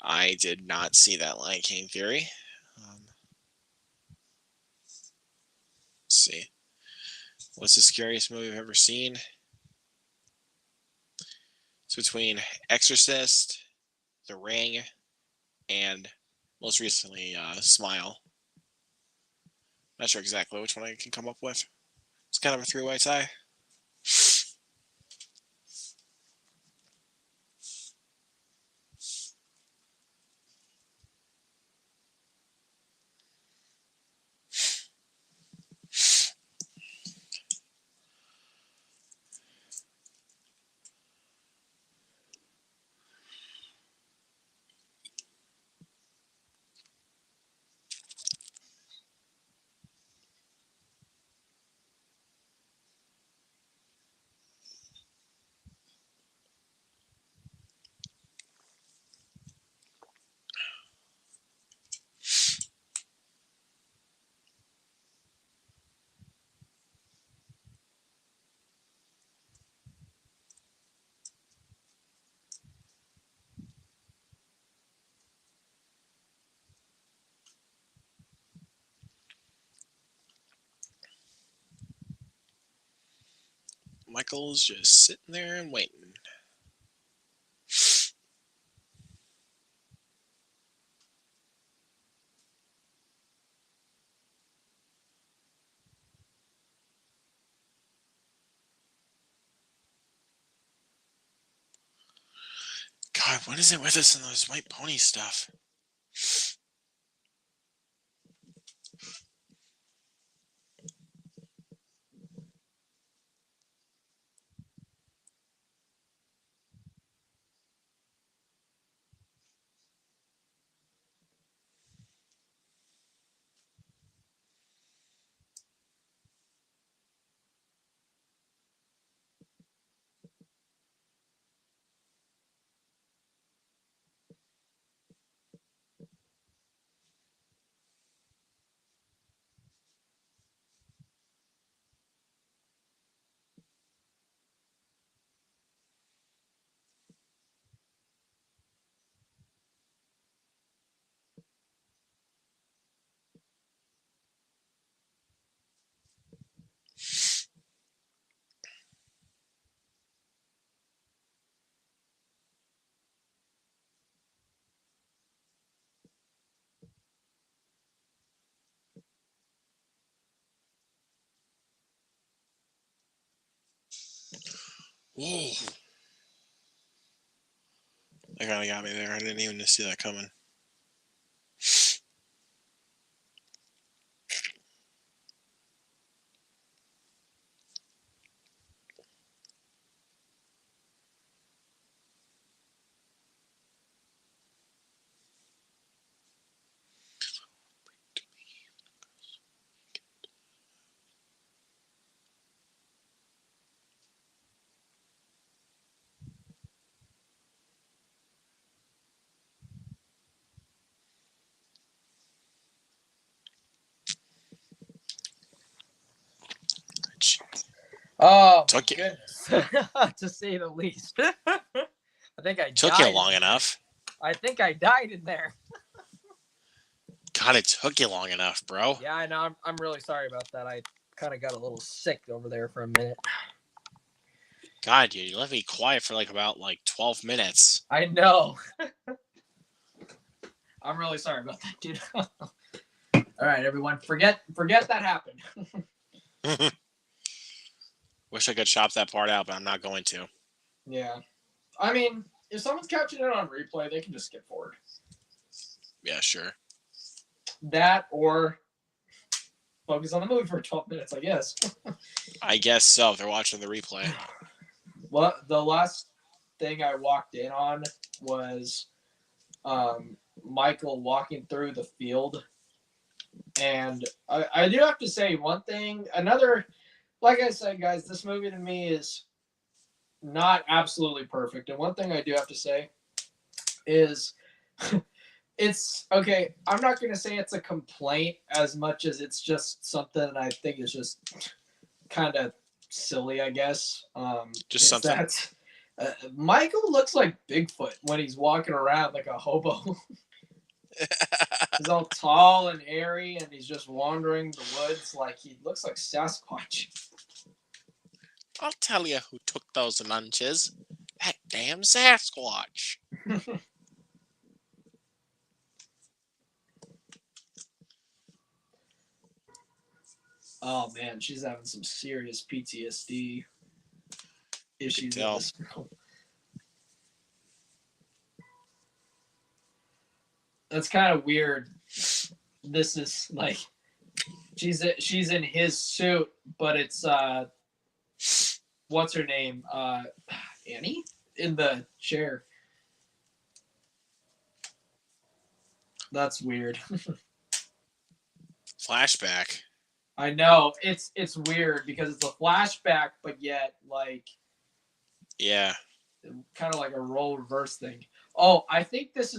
[SPEAKER 1] I did not see that Lion King theory. Let's see. What's the scariest movie I've ever seen? It's between Exorcist, The Ring, and most recently Smile. Not sure exactly which one I can come up with. It's kind of a three-way tie. Michael's just sitting there and waiting. God, what is it with us and those white pony stuff? Whoa. That kind of got me there. I didn't even see that coming.
[SPEAKER 2] Oh my
[SPEAKER 1] Took you
[SPEAKER 2] goodness, to say the least. I think I
[SPEAKER 1] took you
[SPEAKER 2] died
[SPEAKER 1] long
[SPEAKER 2] in there.
[SPEAKER 1] enough.
[SPEAKER 2] I think I died in there.
[SPEAKER 1] God, it took you long enough, bro.
[SPEAKER 2] Yeah, I know. I'm really sorry about that. I kind of got a little sick over there for a minute.
[SPEAKER 1] God, dude, you left me quiet for about 12 minutes.
[SPEAKER 2] I know. I'm really sorry about that, dude. All right, everyone, forget that happened.
[SPEAKER 1] Wish I could chop that part out, but I'm not going to.
[SPEAKER 2] Yeah, I mean, if someone's catching it on replay, they can just skip forward.
[SPEAKER 1] Yeah, sure.
[SPEAKER 2] That or focus on the movie for 12 minutes, I guess.
[SPEAKER 1] I guess so. If they're watching the replay.
[SPEAKER 2] Well, the last thing I walked in on was Michael walking through the field. And I do have to say one thing. Like I said, guys, this movie to me is not absolutely perfect. And one thing I do have to say is it's okay. I'm not going to say it's a complaint as much as it's just something I think is just kind of silly, I guess.
[SPEAKER 1] Just something.
[SPEAKER 2] That Michael looks like Bigfoot when he's walking around like a hobo. He's all tall and airy, and he's just wandering the woods like he looks like Sasquatch.
[SPEAKER 1] I'll tell you who took those lunches. That damn Sasquatch.
[SPEAKER 2] Oh man, she's having some serious PTSD issues in this film. That's kind of weird. This is like she's in his suit, but it's what's her name? Annie in the chair. That's weird.
[SPEAKER 1] Flashback.
[SPEAKER 2] I know it's weird because it's a flashback, but yet
[SPEAKER 1] Yeah.
[SPEAKER 2] kind of like a role reverse thing. Oh, I think this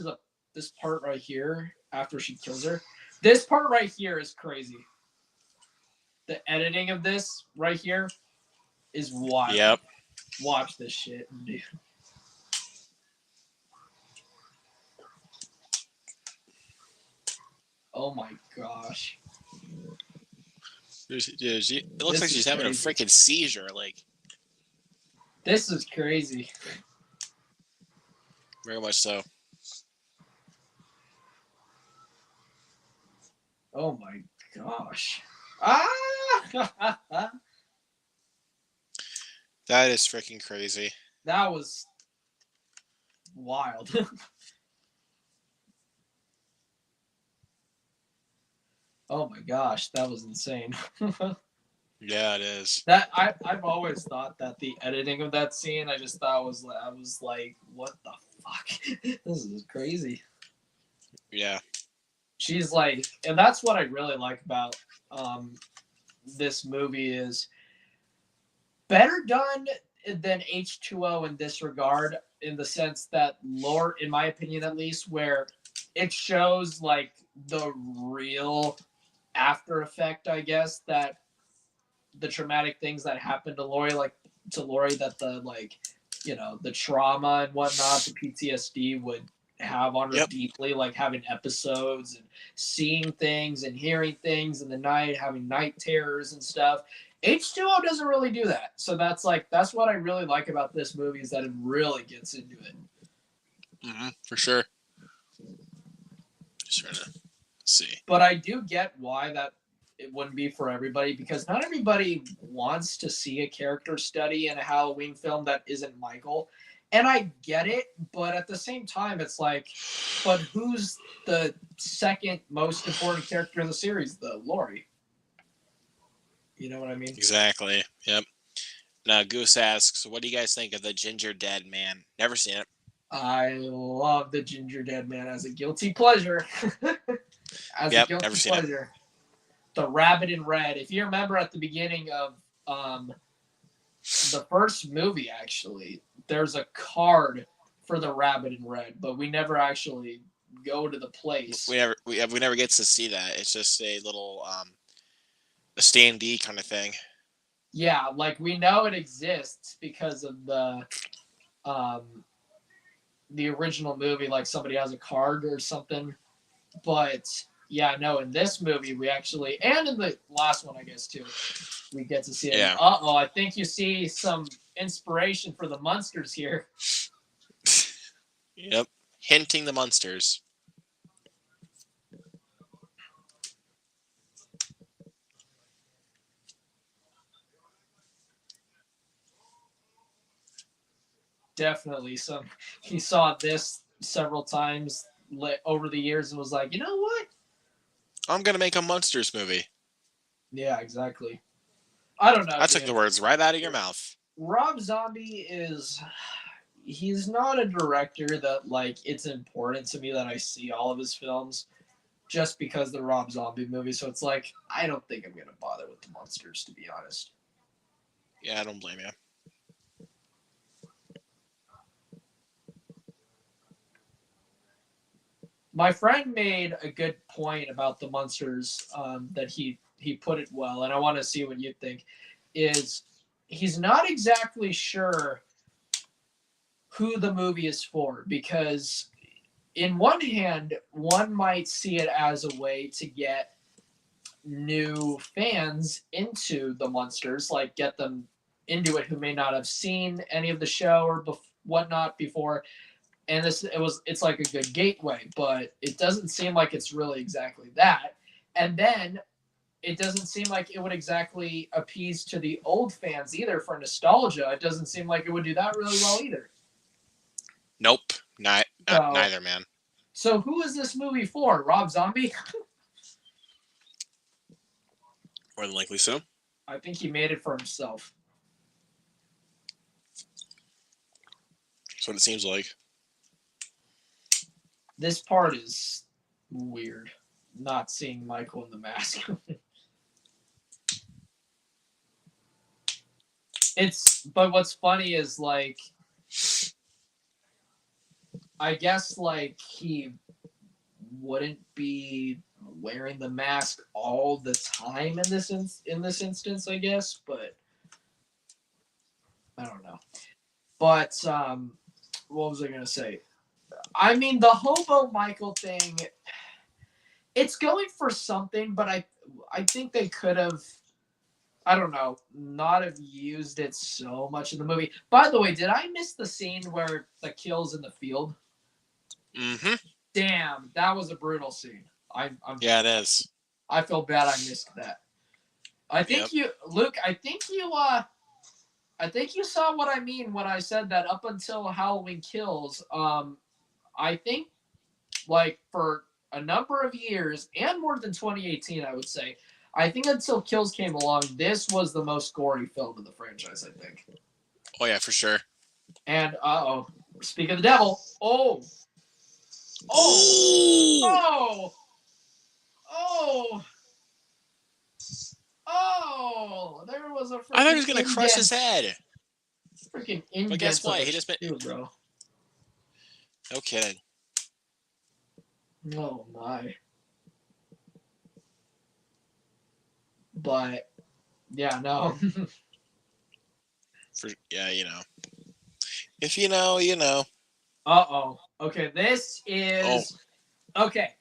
[SPEAKER 2] part right here after she kills her. This part right here is crazy. The editing of this right here is wild.
[SPEAKER 1] Yep.
[SPEAKER 2] Watch this shit, dude. Oh my gosh.
[SPEAKER 1] Dude, it looks like she's having a freaking seizure.
[SPEAKER 2] This is crazy.
[SPEAKER 1] Very much so.
[SPEAKER 2] Oh my gosh. Ah!
[SPEAKER 1] That is freaking crazy.
[SPEAKER 2] That was wild. Oh my gosh, that was insane.
[SPEAKER 1] Yeah, it is.
[SPEAKER 2] That I've always thought that the editing of that scene, I just thought I was like, what the fuck? This is crazy.
[SPEAKER 1] Yeah.
[SPEAKER 2] She's like, and that's what I really like about this movie is better done than H2O in this regard, in the sense that lore, in my opinion at least, where it shows like the real after effect, I guess, that the traumatic things that happened to Lori, that the trauma and whatnot, the PTSD would have on her deeply, like having episodes and seeing things and hearing things in the night, having night terrors and stuff. H2O doesn't really do that. So that's what I really like about this movie, is that it really gets into it.
[SPEAKER 1] Mm-hmm, for sure. Just trying to see.
[SPEAKER 2] But I do get why that it wouldn't be for everybody, because not everybody wants to see a character study in a Halloween film that isn't Michael. And I get it, but at the same time, it's like, but who's the second most important character in the series, though? Laurie. You know what I mean?
[SPEAKER 1] Exactly. Yep. Now, Goose asks, what do you guys think of the Ginger Dead Man? Never seen it.
[SPEAKER 2] I love the Ginger Dead Man as a guilty pleasure. A guilty pleasure. The Rabbit in Red. If you remember at the beginning of the first movie, actually, there's a card for the Rabbit in Red, but we never actually go to the place.
[SPEAKER 1] We never get to see that. It's just a little a standee kind of thing.
[SPEAKER 2] Yeah, like we know it exists because of the original movie, like somebody has a card or something. But yeah, no, in this movie we actually, and in the last one I guess too, we get to see it.
[SPEAKER 1] Yeah.
[SPEAKER 2] I think you see some inspiration for the Munsters here.
[SPEAKER 1] Yep. Hinting the Munsters.
[SPEAKER 2] Definitely some. He saw this several times over the years and was like, you know what?
[SPEAKER 1] I'm gonna make a Munsters movie.
[SPEAKER 2] Yeah, exactly. I don't know,
[SPEAKER 1] I took
[SPEAKER 2] dude.
[SPEAKER 1] the words right out of your mouth.
[SPEAKER 2] Rob Zombie is he's not a director that like it's important to me that I see all of his films just because they're Rob Zombie movies. So it's like I don't think I'm gonna bother with the Monsters, to be honest.
[SPEAKER 1] Yeah, I don't blame you.
[SPEAKER 2] My friend made a good point about the Monsters that he put it well, and I want to see what you think. Is he's not exactly sure who the movie is for because in one hand, one might see it as a way to get new fans into the Munsters, like get them into it who may not have seen any of the show or whatnot before. And it's like a good gateway, but it doesn't seem like it's really exactly that. And then it doesn't seem like it would exactly appease to the old fans either for nostalgia. It doesn't seem like it would do that really well either.
[SPEAKER 1] Nope.
[SPEAKER 2] So,
[SPEAKER 1] Neither, man.
[SPEAKER 2] So who is this movie for? Rob Zombie?
[SPEAKER 1] More than likely so.
[SPEAKER 2] I think he made it for himself.
[SPEAKER 1] That's what it seems like.
[SPEAKER 2] This part is weird. Not seeing Michael in the mask. But what's funny is like I guess like he wouldn't be wearing the mask all the time in this instance, I guess, but I don't know. But what was I gonna say? I mean, the hobo Michael thing, it's going for something, but I think they could have, I don't know, not have used it so much in the movie. By the way, did I miss the scene where the kill's in the field?
[SPEAKER 1] Mm-hmm.
[SPEAKER 2] Damn, that was a brutal scene.
[SPEAKER 1] Yeah, it is.
[SPEAKER 2] I feel bad I missed that. I think Luke, I think you saw what I mean when I said that up until Halloween Kills, I think like for a number of years and more than 2018, I would say, I think until Kills came along, this was the most gory film in the franchise, I think.
[SPEAKER 1] Oh yeah, for sure.
[SPEAKER 2] And speak of the devil. Oh, there was a freaking
[SPEAKER 1] I thought he was gonna crush his head.
[SPEAKER 2] Freaking indent.
[SPEAKER 1] But guess what? He just been.
[SPEAKER 2] Bro.
[SPEAKER 1] No kidding.
[SPEAKER 2] Oh my. But yeah, no.
[SPEAKER 1] If you know, you know.
[SPEAKER 2] Okay, this is okay.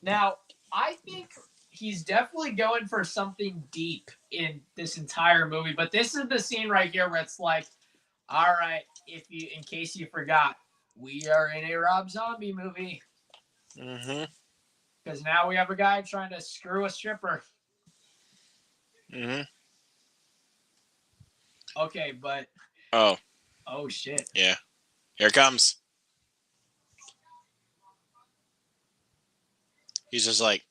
[SPEAKER 2] Now, I think he's definitely going for something deep in this entire movie, but this is the scene right here where it's like, all right, in case you forgot, we are in a Rob Zombie movie.
[SPEAKER 1] Mm-hmm.
[SPEAKER 2] Because now we have a guy trying to screw a stripper.
[SPEAKER 1] Mm-hmm.
[SPEAKER 2] Okay, but
[SPEAKER 1] oh
[SPEAKER 2] shit.
[SPEAKER 1] Yeah. Here it comes. He's just like,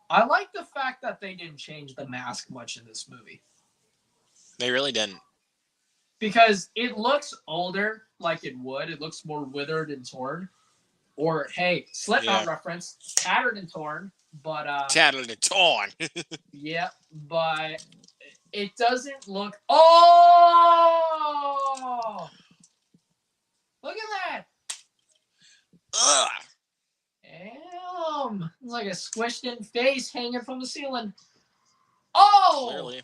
[SPEAKER 2] I like the fact that they didn't change the mask much in this movie.
[SPEAKER 1] They really didn't.
[SPEAKER 2] Because it looks older, like it would. It looks more withered and torn. Or, hey, Slipknot reference, tattered and torn. But
[SPEAKER 1] tattered and torn.
[SPEAKER 2] Yeah, but it doesn't look. Oh! Look at that!
[SPEAKER 1] Ugh.
[SPEAKER 2] Damn! It's like a squished in face hanging from the ceiling. Oh,
[SPEAKER 1] Clearly.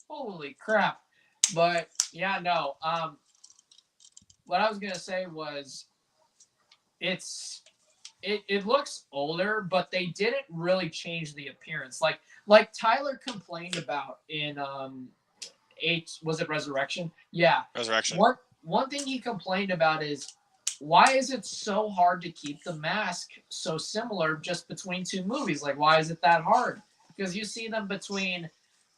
[SPEAKER 2] holy crap! But yeah, no. What I was gonna say was it's it looks older, but they didn't really change the appearance. Like Tyler complained about in eight, was it Resurrection? Yeah.
[SPEAKER 1] Resurrection.
[SPEAKER 2] One thing he complained about is why is it so hard to keep the mask so similar just between two movies? Like why is it that hard? Because you see them between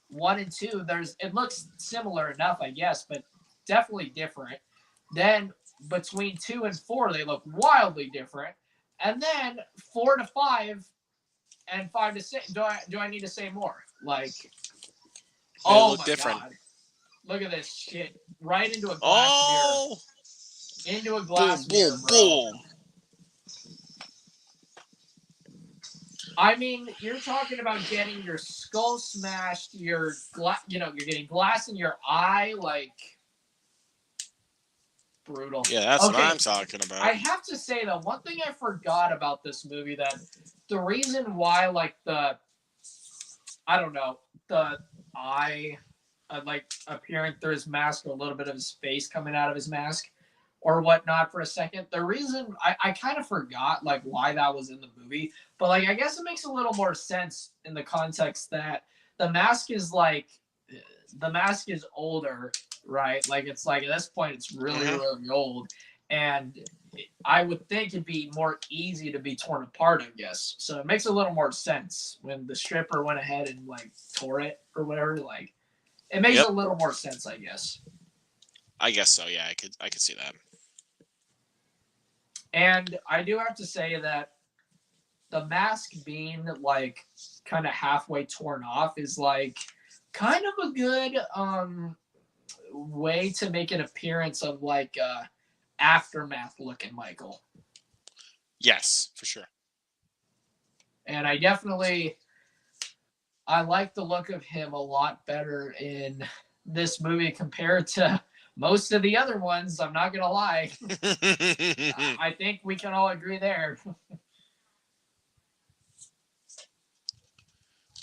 [SPEAKER 2] one and two, it looks similar enough, I guess, but definitely different. Then between two and four, they look wildly different. And then four to five and five to six. Do I need to say more? Like,
[SPEAKER 1] They
[SPEAKER 2] oh
[SPEAKER 1] look
[SPEAKER 2] my
[SPEAKER 1] different.
[SPEAKER 2] god, look at this shit! Right into a glass
[SPEAKER 1] Oh!
[SPEAKER 2] mirror. Into a glass
[SPEAKER 1] Boom,
[SPEAKER 2] mirror,
[SPEAKER 1] boom,
[SPEAKER 2] bro.
[SPEAKER 1] boom.
[SPEAKER 2] I mean, you're talking about getting your skull smashed, you're getting glass in your eye, like brutal.
[SPEAKER 1] Yeah, that's
[SPEAKER 2] Okay,
[SPEAKER 1] what I'm talking about.
[SPEAKER 2] I have to say though, one thing I forgot about this movie, that the reason why like the eye like appearing through his mask, or a little bit of his face coming out of his mask or whatnot for a second. The reason I kind of forgot like why that was in the movie, but like I guess it makes a little more sense in the context that the mask is older, right? Like it's like at this point it's really really old, and I would think it'd be more easy to be torn apart, I guess. So it makes a little more sense when the stripper went ahead and like tore it or whatever. Like it makes a little more sense, I guess.
[SPEAKER 1] I guess so. Yeah, I could see that.
[SPEAKER 2] And I do have to say that the mask being like kind of halfway torn off is like kind of a good way to make an appearance of like aftermath looking Michael.
[SPEAKER 1] Yes, for sure.
[SPEAKER 2] And I like the look of him a lot better in this movie compared to most of the other ones. I'm not gonna lie. I think we can all agree there.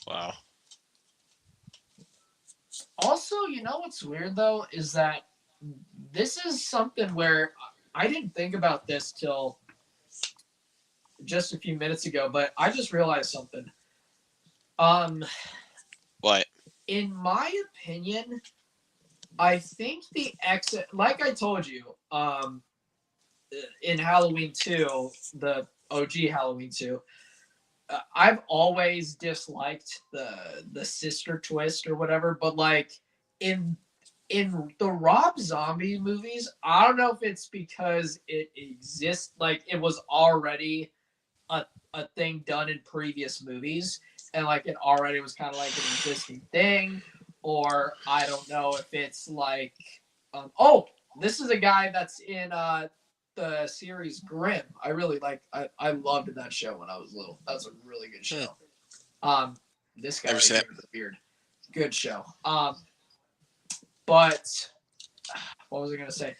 [SPEAKER 1] Wow.
[SPEAKER 2] Also, you know what's weird though is that this is something where I didn't think about this till just a few minutes ago, but I just realized something.
[SPEAKER 1] What?
[SPEAKER 2] In my opinion, I think the exit, like I told you, in Halloween 2, the OG Halloween 2, I've always disliked the sister twist or whatever, but like in the Rob Zombie movies, I don't know if it's because it exists, like it was already a thing done in previous movies, and like it already was kind of like an existing thing, or I don't know if it's like, this is a guy that's in the series Grimm. I really like. I loved that show when I was little. That was a really good show. This guy right here with the beard, good show. But what was I gonna say?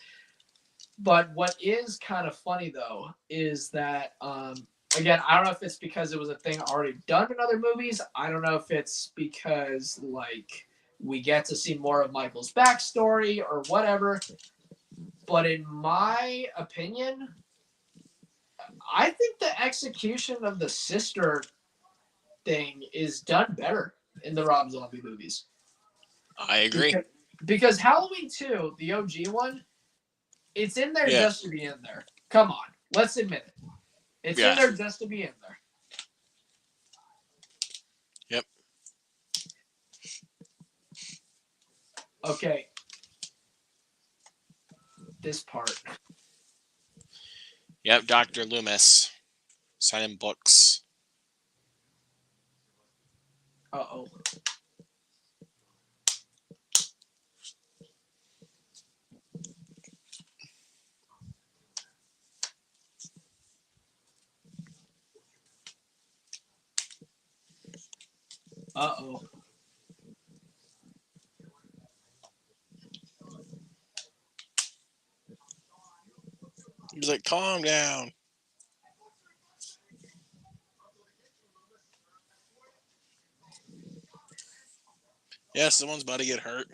[SPEAKER 2] But what is kind of funny though is that again, I don't know if it's because it was a thing already done in other movies. I don't know if it's because like we get to see more of Michael's backstory or whatever. But in my opinion, I think the execution of the sister thing is done better in the Rob Zombie movies.
[SPEAKER 1] I agree.
[SPEAKER 2] Because Halloween 2, the OG one, it's in there just to be in there. Come on, let's admit it. It's in there just to be in there.
[SPEAKER 1] Yep.
[SPEAKER 2] Okay. This part.
[SPEAKER 1] Yep, Dr. Loomis. Signing books.
[SPEAKER 2] Uh-oh. Uh-oh.
[SPEAKER 1] He's like, calm down. Yeah, someone's about to get hurt.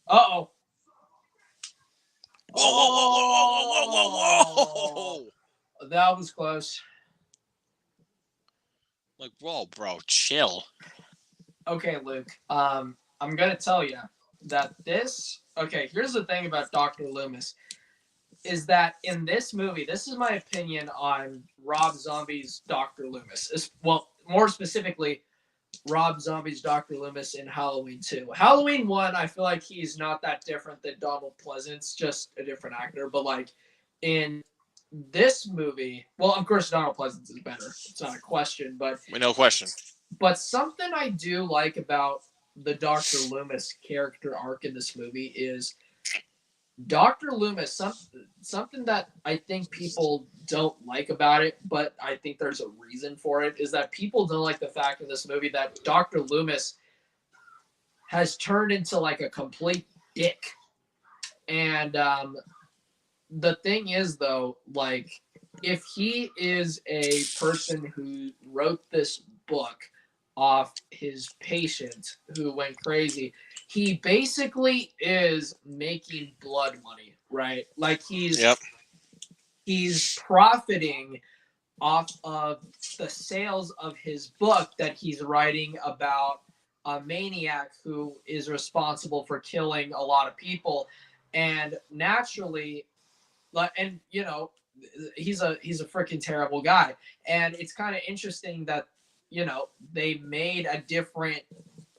[SPEAKER 2] Uh-oh.
[SPEAKER 1] Whoa, whoa, whoa, whoa, whoa, whoa, whoa, whoa, whoa!
[SPEAKER 2] That was close.
[SPEAKER 1] Like, whoa, bro, chill.
[SPEAKER 2] Okay, Luke. I'm gonna tell you that this. Okay, here's the thing about Dr. Loomis is that in this movie, this is my opinion on Rob Zombie's Dr. Loomis. Well, more specifically, Rob Zombie's Dr. Loomis in Halloween 2. Halloween 1, I feel like he's not that different than Donald Pleasance, just a different actor. But like in this movie, well, of course Donald Pleasance is better. It's not a question, but
[SPEAKER 1] No question.
[SPEAKER 2] But something I do like about the Dr. Loomis character arc in this movie is Dr. Loomis, something that I think people don't like about it, but I think there's a reason for it, is that people don't like the fact in this movie that Dr. Loomis has turned into like a complete dick. And the thing is, though, like, if he is a person who wrote this book off his patient who went crazy, he basically is making blood money, right? Like he's profiting off of the sales of his book that he's writing about a maniac who is responsible for killing a lot of people. And naturally, like, and you know, he's a freaking terrible guy. And it's kind of interesting that, you know, they made a different,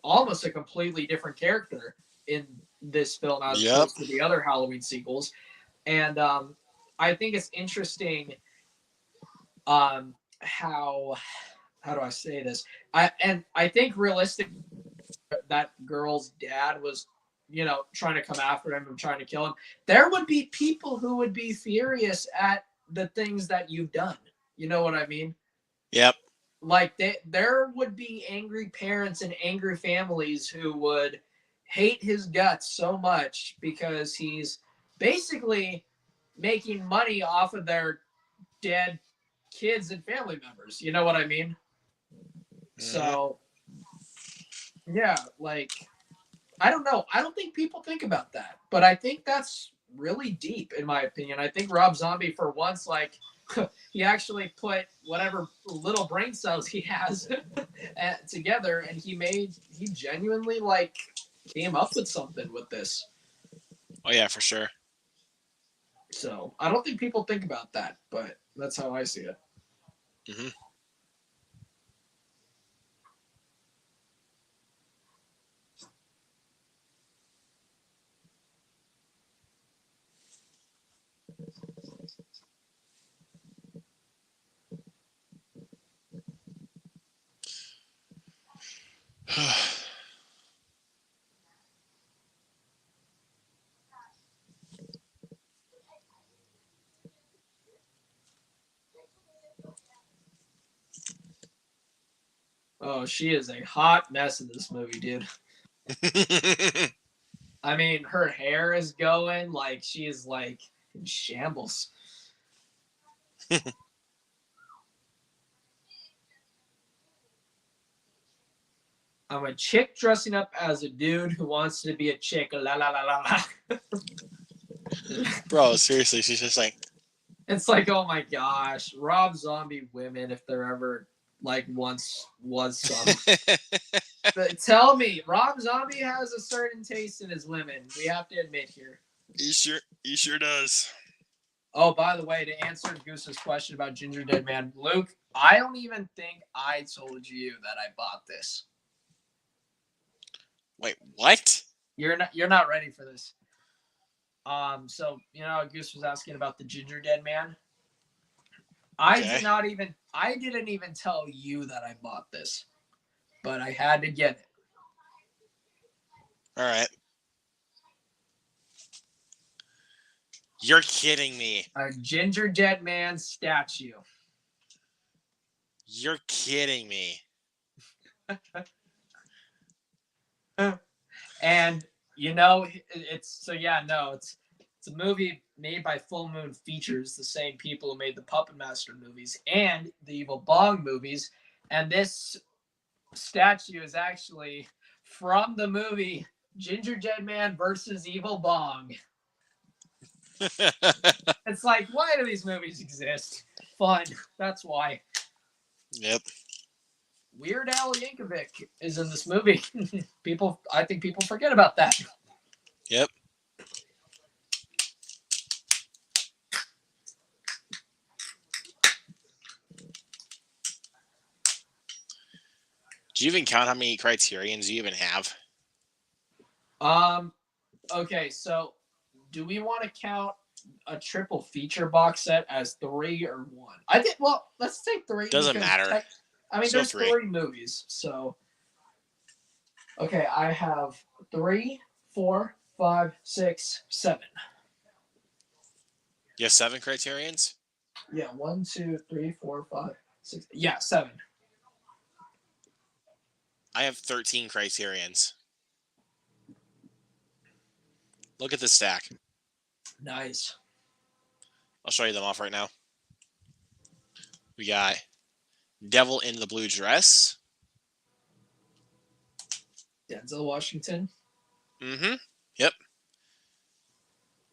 [SPEAKER 2] almost a completely different character in this film as opposed to the other Halloween sequels. And I think it's interesting how do I say this? I think realistic that girl's dad was, you know, trying to come after him and trying to kill him. There would be people who would be furious at the things that you've done. You know what I mean?
[SPEAKER 1] Yep.
[SPEAKER 2] Like there would be angry parents and angry families who would hate his guts so much because he's basically making money off of their dead kids and family members. You know what I mean?
[SPEAKER 1] Mm-hmm.
[SPEAKER 2] So, yeah, like, I don't know. I don't think people think about that, but I think that's really deep, in my opinion. I think Rob Zombie, for once, like, he actually put whatever little brain cells he has together, and he genuinely, like, came up with something with this.
[SPEAKER 1] Oh, yeah, for sure.
[SPEAKER 2] So, I don't think people think about that, but that's how I see it.
[SPEAKER 1] Mm-hmm.
[SPEAKER 2] Oh, she is a hot mess in this movie, dude. I mean, her hair is going like she is like in shambles. I'm a chick dressing up as a dude who wants to be a chick. La la la la la.
[SPEAKER 1] Bro, seriously, she's just like.
[SPEAKER 2] It's like, oh my gosh, Rob Zombie women, if there ever like once was some. But tell me, Rob Zombie has a certain taste in his women. We have to admit here.
[SPEAKER 1] He sure does.
[SPEAKER 2] Oh, by the way, to answer Goose's question about Ginger Dead Man, Luke, I don't even think I told you that I bought this.
[SPEAKER 1] Wait, what?
[SPEAKER 2] You're not ready for this. So you know, Goose was asking about the Ginger Dead Man. I didn't even tell you that I bought this, but I had to get it.
[SPEAKER 1] All right. You're kidding me.
[SPEAKER 2] A Ginger Dead Man statue.
[SPEAKER 1] You're kidding me.
[SPEAKER 2] And you know, it's a movie made by Full Moon Features, the same people who made the Puppet Master movies and the Evil Bong movies. And this statue is actually from the movie Ginger Dead Man versus Evil Bong. It's like, why do these movies exist? Fun. That's why.
[SPEAKER 1] Yep.
[SPEAKER 2] Weird Al Yankovic is in this movie. I think people forget about that.
[SPEAKER 1] Yep. Do you even count how many Criterions you even have?
[SPEAKER 2] Okay, so do we want to count a triple feature box set as 3 or 1? I think. Well, let's take 3.
[SPEAKER 1] Doesn't matter.
[SPEAKER 2] There's 3 movies, so. Okay, I have 3, 4, 5, 6, 7.
[SPEAKER 1] You have 7 Criterions?
[SPEAKER 2] Yeah, 1, 2, 3, 4, 5, 6. Yeah, 7.
[SPEAKER 1] I have 13 Criterions. Look at this stack.
[SPEAKER 2] Nice.
[SPEAKER 1] I'll show you them off right now. We got Devil in the Blue Dress.
[SPEAKER 2] Denzel Washington.
[SPEAKER 1] Mm-hmm. Yep.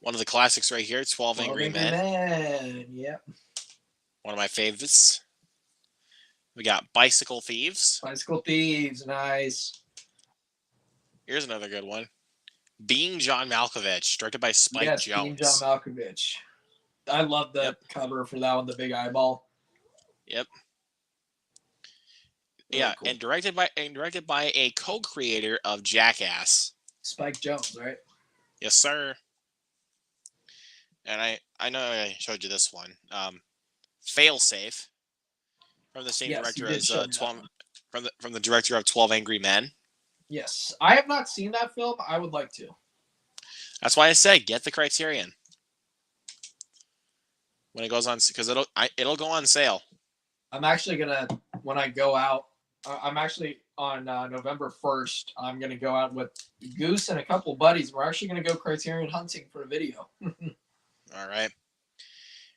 [SPEAKER 1] One of the classics right here, 12 Angry Men.
[SPEAKER 2] Yep.
[SPEAKER 1] One of my favorites. We got Bicycle Thieves.
[SPEAKER 2] Bicycle Thieves, nice.
[SPEAKER 1] Here's another good one. Being John Malkovich, directed by Spike Jones.
[SPEAKER 2] Being John Malkovich. I love the cover for that one, the big eyeball.
[SPEAKER 1] Yep.
[SPEAKER 2] Really
[SPEAKER 1] yeah,
[SPEAKER 2] cool.
[SPEAKER 1] and directed by a co-creator of Jackass.
[SPEAKER 2] Spike Jones, right?
[SPEAKER 1] Yes, sir. And I know I showed you this one. Failsafe, from the same director as 12 from the director of 12 Angry Men.
[SPEAKER 2] Yes, I have not seen that film. I would like to.
[SPEAKER 1] That's why I said get the Criterion when it goes on, because it'll go on sale.
[SPEAKER 2] I'm actually gonna, when I go out, I'm actually on November 1st. I'm gonna go out with Goose and a couple buddies. We're actually gonna go Criterion hunting for a video.
[SPEAKER 1] All right,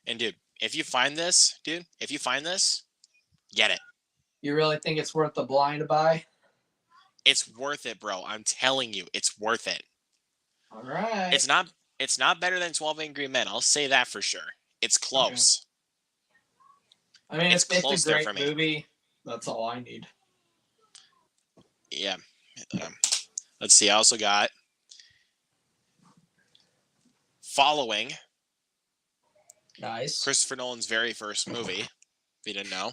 [SPEAKER 1] and dude, if you find this, get it.
[SPEAKER 2] You really think it's worth the blind buy?
[SPEAKER 1] It's worth it, bro. I'm telling you, it's worth it.
[SPEAKER 2] All right.
[SPEAKER 1] It's not better than 12 Angry Men. I'll say that for sure. It's close.
[SPEAKER 2] Okay. I mean, it's a great movie. That's all I need.
[SPEAKER 1] Yeah. Let's see. I also got Following.
[SPEAKER 2] Nice.
[SPEAKER 1] Christopher Nolan's very first movie, if you didn't know.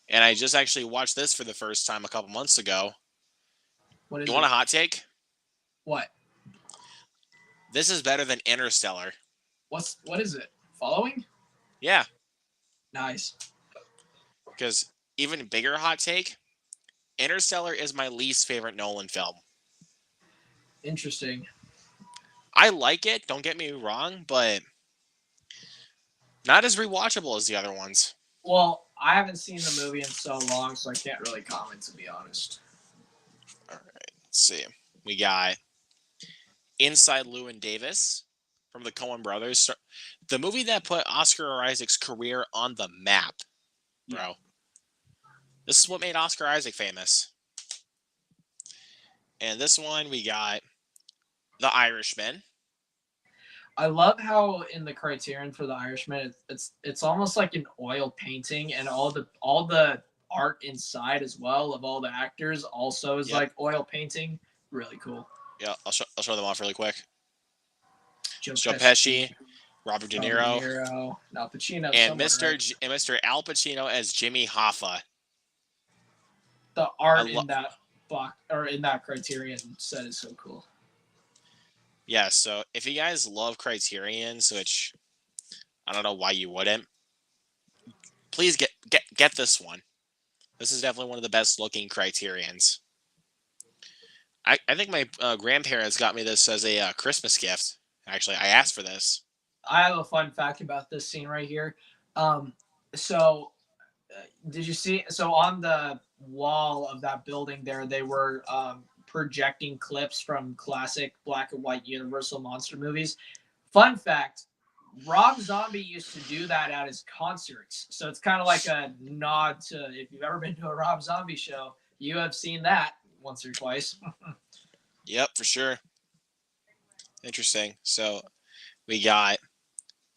[SPEAKER 1] And I just actually watched this for the first time a couple months ago.
[SPEAKER 2] What is
[SPEAKER 1] you want a hot take?
[SPEAKER 2] What?
[SPEAKER 1] This is better than Interstellar.
[SPEAKER 2] What is it? Following?
[SPEAKER 1] Yeah.
[SPEAKER 2] Nice.
[SPEAKER 1] Because even bigger hot take, Interstellar is my least favorite Nolan film.
[SPEAKER 2] Interesting.
[SPEAKER 1] I like it, don't get me wrong, but not as rewatchable as the other ones.
[SPEAKER 2] Well, I haven't seen the movie in so long, so I can't really comment, to be honest.
[SPEAKER 1] All right, let's see. We got Inside Llewyn Davis from the Coen brothers. The movie that put Oscar Isaac's career on the map, bro. Yeah. This is what made Oscar Isaac famous. And this one, we got The Irishman.
[SPEAKER 2] I love how in the Criterion for The Irishman, it's almost like an oil painting, and all the art inside as well of all the actors also is like oil painting. Really cool.
[SPEAKER 1] Yeah, I'll show them off really quick. Joe Pesci, Robert De Niro,
[SPEAKER 2] Al Pacino,
[SPEAKER 1] and Mr. Al Pacino as Jimmy Hoffa.
[SPEAKER 2] The art in that box or in that Criterion set is so cool.
[SPEAKER 1] Yeah, so if you guys love Criterions, which I don't know why you wouldn't, please get this one. This is definitely one of the best looking Criterions. I think my grandparents got me this as a Christmas gift. Actually, I asked for this.
[SPEAKER 2] I have a fun fact about this scene right here. Did you see? So on the wall of that building there, they were projecting clips from classic black and white Universal monster movies. Fun fact, Rob Zombie used to do that at his concerts, so it's kind of like a nod to if you've ever been to a Rob Zombie show, you have seen that once or twice.
[SPEAKER 1] Yep, for sure. Interesting. So we got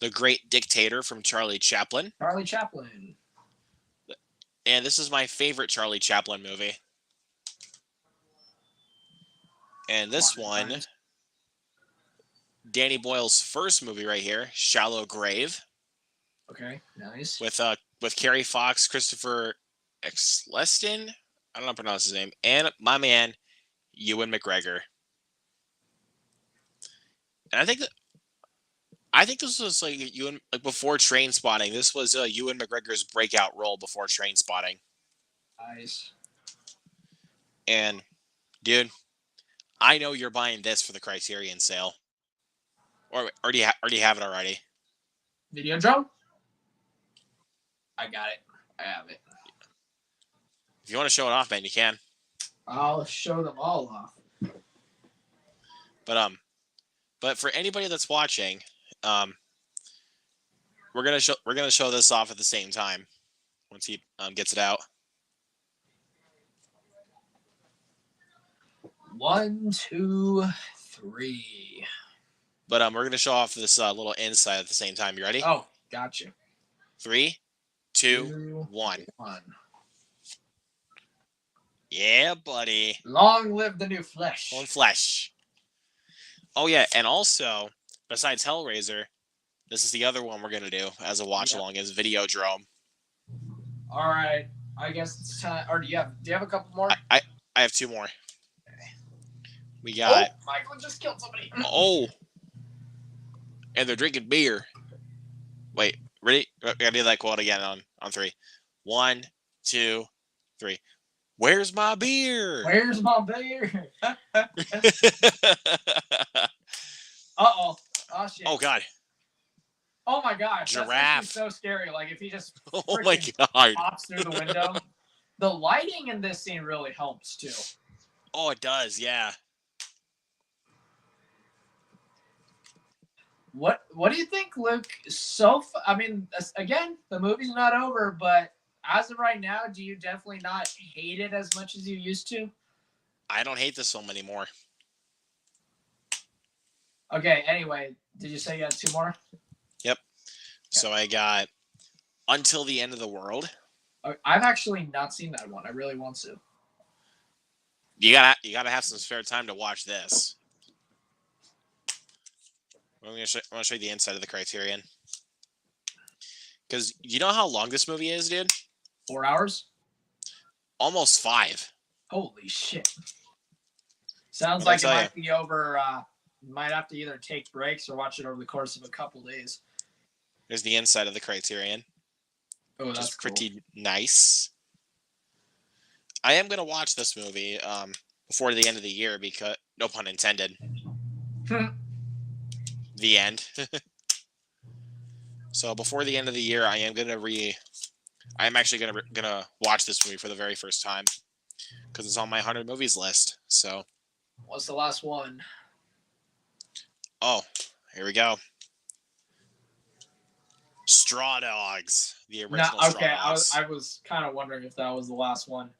[SPEAKER 1] The Great Dictator from Charlie Chaplin.
[SPEAKER 2] Charlie Chaplin.
[SPEAKER 1] And this is my favorite Charlie Chaplin movie. And this one, Danny Boyle's first movie right here, Shallow Grave.
[SPEAKER 2] Okay, nice.
[SPEAKER 1] With Carrie Fox, Christopher Eccleston, I don't know how to pronounce his name, and my man, Ewan McGregor. And I think this was like Ewan, like before Trainspotting. This was Ewan McGregor's breakout role before Trainspotting.
[SPEAKER 2] Nice.
[SPEAKER 1] And dude, I know you're buying this for the Criterion sale, or do you have it already?
[SPEAKER 2] Videodrome? I got it. I have it.
[SPEAKER 1] If you want to show it off, man, you can.
[SPEAKER 2] I'll show them all off.
[SPEAKER 1] But for anybody that's watching, we're gonna show this off at the same time once he gets it out.
[SPEAKER 2] 1, 2, 3.
[SPEAKER 1] But we're gonna show off this little inside at the same time. You ready?
[SPEAKER 2] Oh, gotcha.
[SPEAKER 1] 3, 2, 1. Yeah, buddy.
[SPEAKER 2] Long live the new flesh.
[SPEAKER 1] On flesh. Oh yeah, and also besides Hellraiser, this is the other one we're gonna do as a watch along is Videodrome.
[SPEAKER 2] All right, I guess it's time. Or do you have a couple more?
[SPEAKER 1] I have 2 more. We got.
[SPEAKER 2] Oh, Michael just killed somebody.
[SPEAKER 1] Oh. And they're drinking beer. Wait, ready? I gotta do that quote again on 3. 1, 2, 3. Where's my beer?
[SPEAKER 2] Where's my beer? Uh-oh. Oh, shit.
[SPEAKER 1] Oh, God.
[SPEAKER 2] Oh, my gosh.
[SPEAKER 1] Giraffe.
[SPEAKER 2] That's so scary. Like, if he just
[SPEAKER 1] Oh, my God.
[SPEAKER 2] pops through the window. The lighting in this scene really helps, too.
[SPEAKER 1] Oh, it does, yeah.
[SPEAKER 2] What do you think, Luke? I mean, again, the movie's not over, but as of right now, do you definitely not hate it as much as you used to?
[SPEAKER 1] I don't hate this film anymore.
[SPEAKER 2] Okay, anyway, did you say you had 2 more?
[SPEAKER 1] Yep. So I got Until the End of the World.
[SPEAKER 2] I've actually not seen that one. I really want to.
[SPEAKER 1] You gotta have some spare time to watch this. I'm gonna show you the inside of the Criterion. Because you know how long this movie is, dude?
[SPEAKER 2] 4 hours?
[SPEAKER 1] Almost 5.
[SPEAKER 2] Holy shit. Sounds like it might be over. Might have to either take breaks or watch it over the course of a couple days.
[SPEAKER 1] There's the inside of the Criterion.
[SPEAKER 2] Oh, that's
[SPEAKER 1] pretty nice. I am gonna watch this movie before the end of the year because no pun intended. The end. So before the end of the year, I am actually gonna watch this movie for the very first time because it's on my 100 movies list. So,
[SPEAKER 2] what's the last one?
[SPEAKER 1] Oh, here we go. Straw Dogs, the original.
[SPEAKER 2] Okay,
[SPEAKER 1] Straw Dogs.
[SPEAKER 2] I was kind of wondering if that was the last one.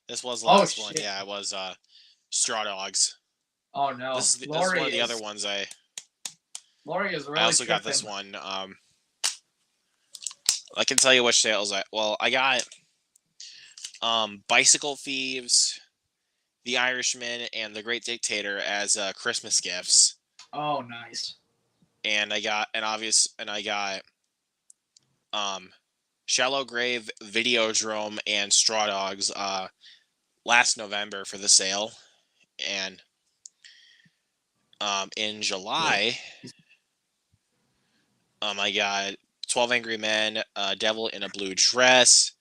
[SPEAKER 1] This was the last one. Yeah, it was Straw Dogs.
[SPEAKER 2] Oh no,
[SPEAKER 1] this is one of the other ones
[SPEAKER 2] Lori is really.
[SPEAKER 1] I also got this one. I can tell you which sales I got Bicycle Thieves, The Irishman, and The Great Dictator as Christmas gifts.
[SPEAKER 2] Oh, nice.
[SPEAKER 1] And I got Shallow Grave, Videodrome, and Straw Dogs last November for the sale. And in July, I got 12 Angry Men, Devil in a Blue Dress,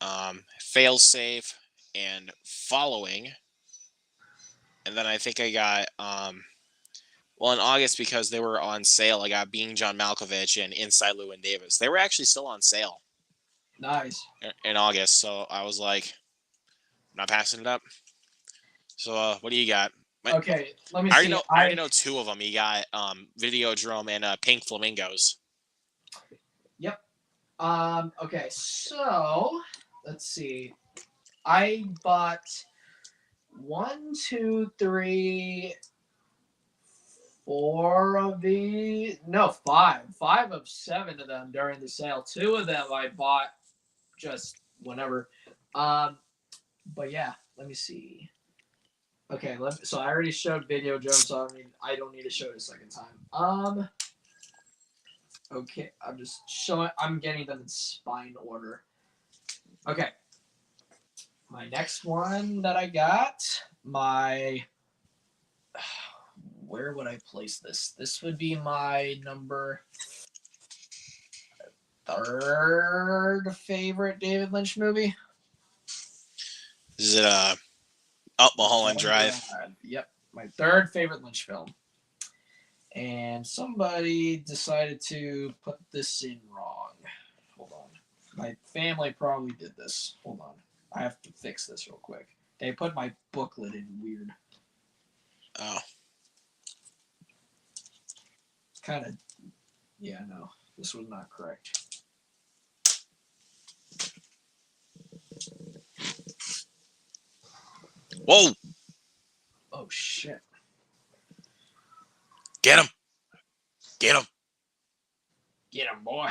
[SPEAKER 1] Failsafe, and Following. And then I think I got, in August, because they were on sale, I got Being John Malkovich and Inside Llewyn Davis. They were actually still on sale.
[SPEAKER 2] Nice.
[SPEAKER 1] In August, so I was like, I'm not passing it up. So what do you got?
[SPEAKER 2] Okay, let me
[SPEAKER 1] I already
[SPEAKER 2] see.
[SPEAKER 1] know. I already know two of them. You got Videodrome and Pink Flamingos.
[SPEAKER 2] Yep. Okay, so let's see. I bought 1, 2, 3, 4 of the no 5 of 7 of them during the sale. 2 of them I bought just whenever. But yeah, let me see. Okay, so I already showed Videodrome, so I don't need to show it a second time. Okay, I'm getting them in spine order. Okay. My next one that I got, where would I place this? This would be my number 3rd favorite David Lynch movie.
[SPEAKER 1] Is it Up Mulholland Drive?
[SPEAKER 2] Yep, my 3rd favorite Lynch film. And somebody decided to put this in wrong. Hold on. My family probably did this. Hold on. I have to fix this real quick. They put my booklet in weird.
[SPEAKER 1] Oh.
[SPEAKER 2] Kind of. Yeah, no. This was not correct.
[SPEAKER 1] Whoa!
[SPEAKER 2] Oh, shit.
[SPEAKER 1] Get him! Get him!
[SPEAKER 2] Get him, boy.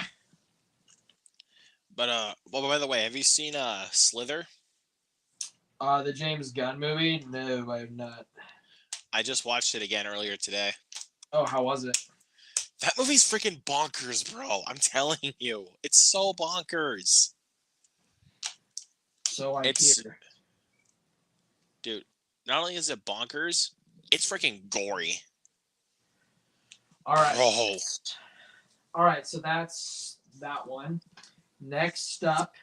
[SPEAKER 1] But well, by the way, have you seen Slither?
[SPEAKER 2] The James Gunn movie? No, I have not.
[SPEAKER 1] I just watched it again earlier today.
[SPEAKER 2] Oh, how was it?
[SPEAKER 1] That movie's freaking bonkers, bro. I'm telling you, it's so bonkers.
[SPEAKER 2] So I hear.
[SPEAKER 1] Dude, not only is it bonkers, it's freaking gory.
[SPEAKER 2] All right.
[SPEAKER 1] Bro.
[SPEAKER 2] All right, so that's that one. Next up,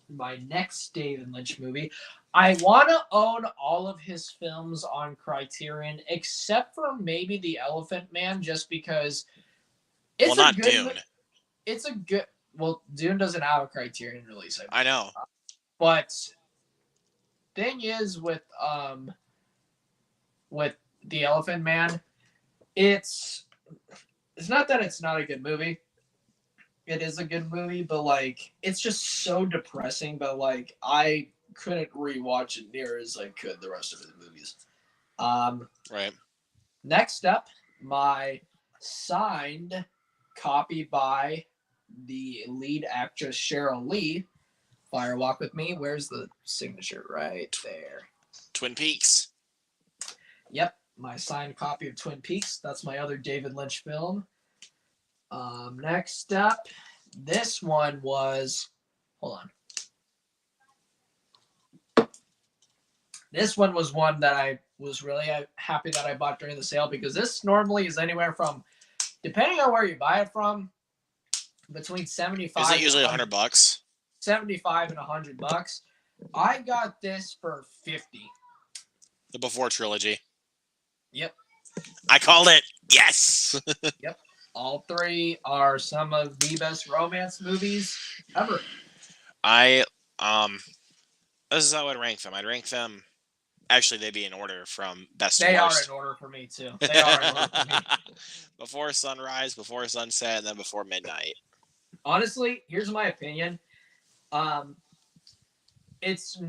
[SPEAKER 2] my next David Lynch movie. I want to own all of his films on Criterion, except for maybe The Elephant Man, just because it's
[SPEAKER 1] not Dune.
[SPEAKER 2] It's a good. Well, Dune doesn't have a Criterion release.
[SPEAKER 1] I know.
[SPEAKER 2] But thing is with The Elephant Man, it's not that it's not a good movie. It is a good movie, but like it's just so depressing. But like I couldn't rewatch it near as I could the rest of his movies.
[SPEAKER 1] Right.
[SPEAKER 2] Next up, my signed copy by the lead actress Cheryl Lee. Fire Walk with Me. Where's the signature? Right there.
[SPEAKER 1] Twin Peaks.
[SPEAKER 2] Yep, my signed copy of Twin Peaks. That's my other David Lynch film. Next up, this one was. Hold on. This one was one that I was really happy that I bought during the sale because this normally is anywhere from, depending on where you buy it from, between 75.
[SPEAKER 1] Is it usually $100?
[SPEAKER 2] 75 and $100. I got this for 50.
[SPEAKER 1] The Before trilogy.
[SPEAKER 2] Yep.
[SPEAKER 1] I called it. Yes.
[SPEAKER 2] Yep. All 3 are some of the best romance movies ever.
[SPEAKER 1] This is how I'd rank them. I'd rank them. Actually, they'd be in order from best to
[SPEAKER 2] They
[SPEAKER 1] worst.
[SPEAKER 2] are in order for me too. They are in order for me.
[SPEAKER 1] Before sunrise, before sunset, and then before midnight.
[SPEAKER 2] Honestly, here's my opinion. It's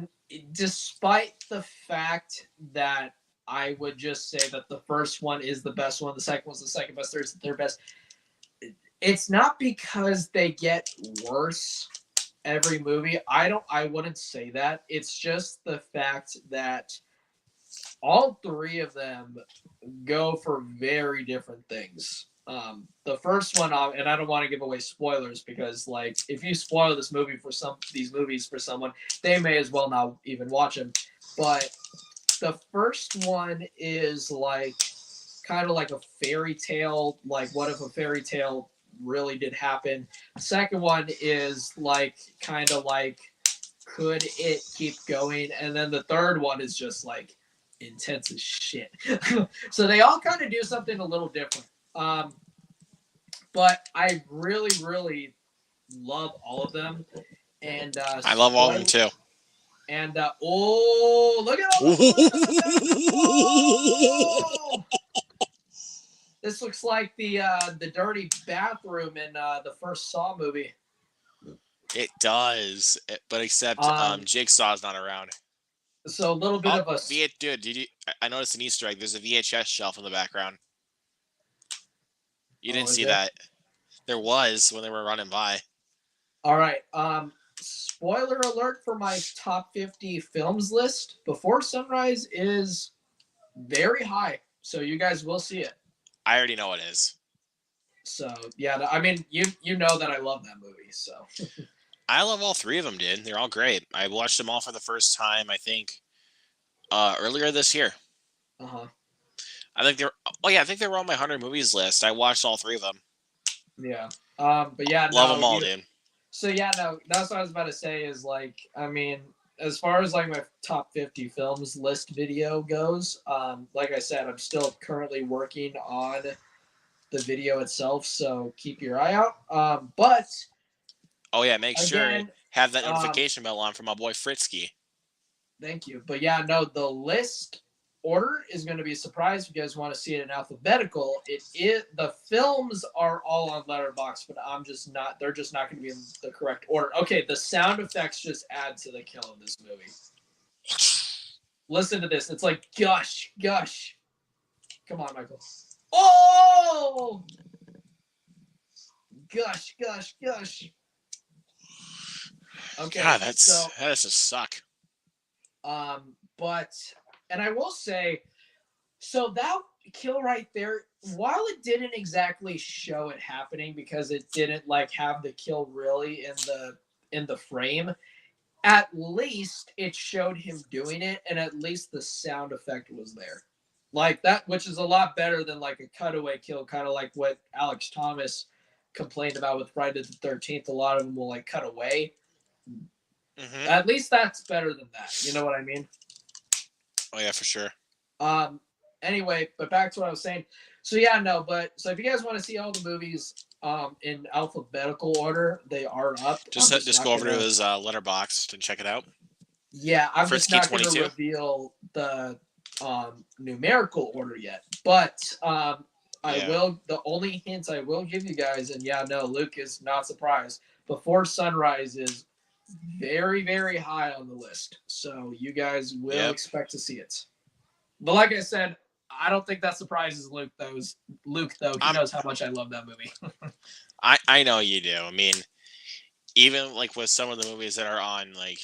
[SPEAKER 2] despite the fact that I would just say that the first one is the best one, the second one's the second best, third's the third best. It's not because they get worse every movie. I wouldn't say that. It's just the fact that all 3 of them go for very different things. The first one, and I don't want to give away spoilers because, like, if you spoil these movies for someone, they may as well not even watch them. But the first one is like kind of like a fairy tale. Like, what if a fairy tale really did happen? The second one is like kind of like, could it keep going? And then the third one is just like intense as shit. So they all kind of do something a little different. But I really, really love all of them. And
[SPEAKER 1] I love all of them too.
[SPEAKER 2] And look at all Oh! This looks like the dirty bathroom in the first Saw movie.
[SPEAKER 1] It does, but except Jigsaw's not around.
[SPEAKER 2] So a little bit of a
[SPEAKER 1] dude. I noticed an Easter egg. There's a VHS shelf in the background. You didn't see that. There was when they were running by.
[SPEAKER 2] All right. Spoiler alert for my top 50 films list. Before Sunrise is very high, so you guys will see it.
[SPEAKER 1] I already know it is.
[SPEAKER 2] So yeah, I mean, you know that I love that movie. So
[SPEAKER 1] I love all three of them, dude. They're all great. I watched them all for the first time, I think, earlier this year. I think they're. Oh yeah, I think they were on my 100 movies list. I watched all three of them.
[SPEAKER 2] Yeah. But yeah,
[SPEAKER 1] love them all, dude.
[SPEAKER 2] So yeah, no, that's what I was about to say. Is like, I mean, as far as like my top 50 films list video goes, like I said, I'm still currently working on the video itself, so keep your eye out. But
[SPEAKER 1] oh yeah, make sure have that notification bell on for my boy Fritzky.
[SPEAKER 2] Thank you. But yeah, no, the list order is going to be a surprise. If you guys want to see it in alphabetical, the films are all on Letterboxd, but they're just not going to be in the correct order. Okay, the sound effects just add to the kill of this movie. Listen to this. It's like gush, gush. Come on, Michael. Oh! Gush, gush, gush. Okay.
[SPEAKER 1] God, that does just suck.
[SPEAKER 2] And I will say, so that kill right there, while it didn't exactly show it happening because it didn't like have the kill really in the frame, at least it showed him doing it, and at least the sound effect was there. Like that, which is a lot better than like a cutaway kill, kind of like what Alex Thomas complained about with Friday the 13th. A lot of them will like cut away. Mm-hmm. At least that's better than that. You know what I mean?
[SPEAKER 1] Oh yeah, for sure.
[SPEAKER 2] Anyway, but back to what I was saying. So yeah, no, but so if you guys want to see all the movies in alphabetical order, they are up.
[SPEAKER 1] Just go over to his Letterboxd and check it out.
[SPEAKER 2] Yeah, I'm just not going to reveal the numerical order yet, but I will. The only hints I will give you guys, and yeah, no, Luke is not surprised. Before Sunrise is very, very high on the list, so you guys will expect to see it. But like I said, I don't think that surprises Luke. Luke, he knows how much I love that movie.
[SPEAKER 1] I know you do. I mean, even like with some of the movies that are on like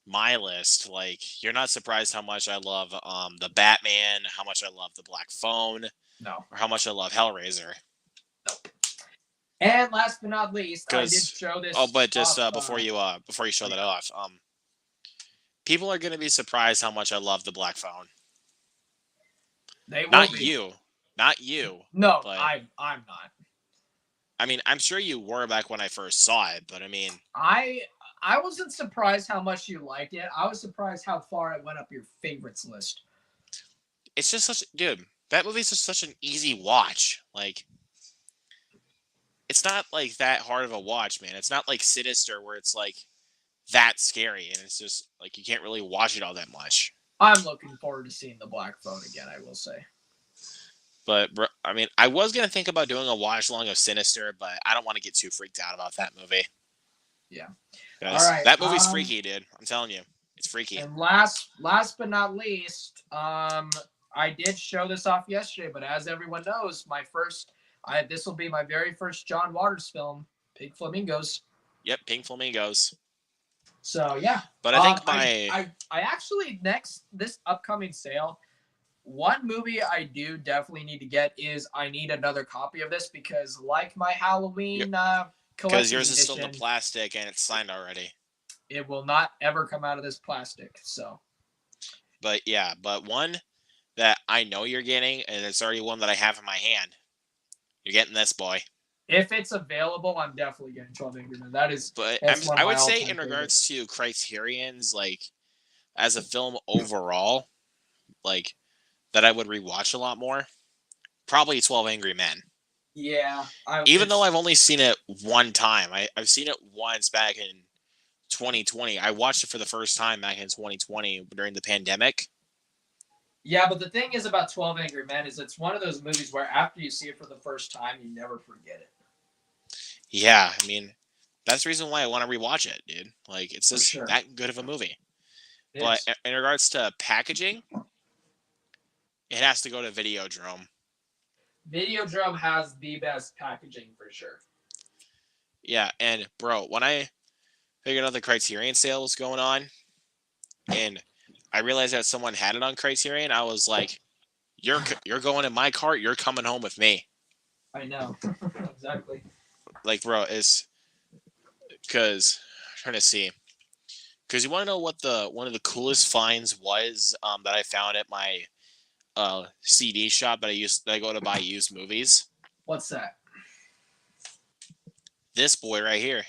[SPEAKER 1] my list, like you're not surprised how much I love the Batman, how much I love the Black Phone,
[SPEAKER 2] no,
[SPEAKER 1] or how much I love Hellraiser.
[SPEAKER 2] Nope. And last but not least, I did show this.
[SPEAKER 1] Oh, but just before you show that off, people are going to be surprised how much I love the Black Phone.
[SPEAKER 2] They will
[SPEAKER 1] not
[SPEAKER 2] be.
[SPEAKER 1] Not you.
[SPEAKER 2] No, I'm not.
[SPEAKER 1] I mean, I'm sure you were back when I first saw it, but I mean,
[SPEAKER 2] I wasn't surprised how much you liked it. I was surprised how far it went up your favorites list.
[SPEAKER 1] It's just dude, that movie's just such an easy watch. Like, it's not like that hard of a watch, man. It's not like Sinister where it's like that scary, and it's just like you can't really watch it all that much.
[SPEAKER 2] I'm looking forward to seeing the Black Phone again, I will say.
[SPEAKER 1] But I mean, I was gonna think about doing a watch along of Sinister, but I don't want to get too freaked out about that movie.
[SPEAKER 2] Yeah.
[SPEAKER 1] All right. That movie's freaky, dude. I'm telling you, it's freaky.
[SPEAKER 2] And last but not least, I did show this off yesterday, but as everyone knows, this will be my very first John Waters film, Pink Flamingos.
[SPEAKER 1] Yep, Pink Flamingos.
[SPEAKER 2] So yeah,
[SPEAKER 1] but I think
[SPEAKER 2] I actually this upcoming sale, one movie I do definitely need to get is I need another copy of this because like my Halloween collection
[SPEAKER 1] because yours is still in the plastic and it's signed already.
[SPEAKER 2] It will not ever come out of this plastic. So,
[SPEAKER 1] but yeah, but one that I know you're getting, and it's already one that I have in my hand. You're getting this, boy.
[SPEAKER 2] If it's available, I'm definitely getting 12 Angry Men. That is,
[SPEAKER 1] but I would say in regards to Criterion's, like, as a film overall, like, that I would rewatch a lot more, probably 12 Angry Men.
[SPEAKER 2] Yeah.
[SPEAKER 1] Even though I've only seen it one time. I've seen it once back in 2020. I watched it for the first time back in 2020 during the pandemic.
[SPEAKER 2] Yeah, but the thing is about 12 Angry Men is it's one of those movies where after you see it for the first time, you never forget it.
[SPEAKER 1] Yeah, I mean, that's the reason why I want to rewatch it, dude. Like, it's
[SPEAKER 2] For
[SPEAKER 1] just
[SPEAKER 2] sure.
[SPEAKER 1] that good of a movie.
[SPEAKER 2] It
[SPEAKER 1] But
[SPEAKER 2] is.
[SPEAKER 1] in regards to packaging, it has to go to Videodrome.
[SPEAKER 2] Videodrome has the best packaging for sure.
[SPEAKER 1] Yeah, and bro, when I figured out the Criterion sale was going on, and I realized that someone had it on Criterion, I was like, "You're going in my cart. You're coming home with me."
[SPEAKER 2] I know. Exactly.
[SPEAKER 1] Like, bro, it's because I'm trying to see. Because you want to know what the one of the coolest finds was that I found at my CD shop that I go to buy used movies.
[SPEAKER 2] What's that?
[SPEAKER 1] This boy right here,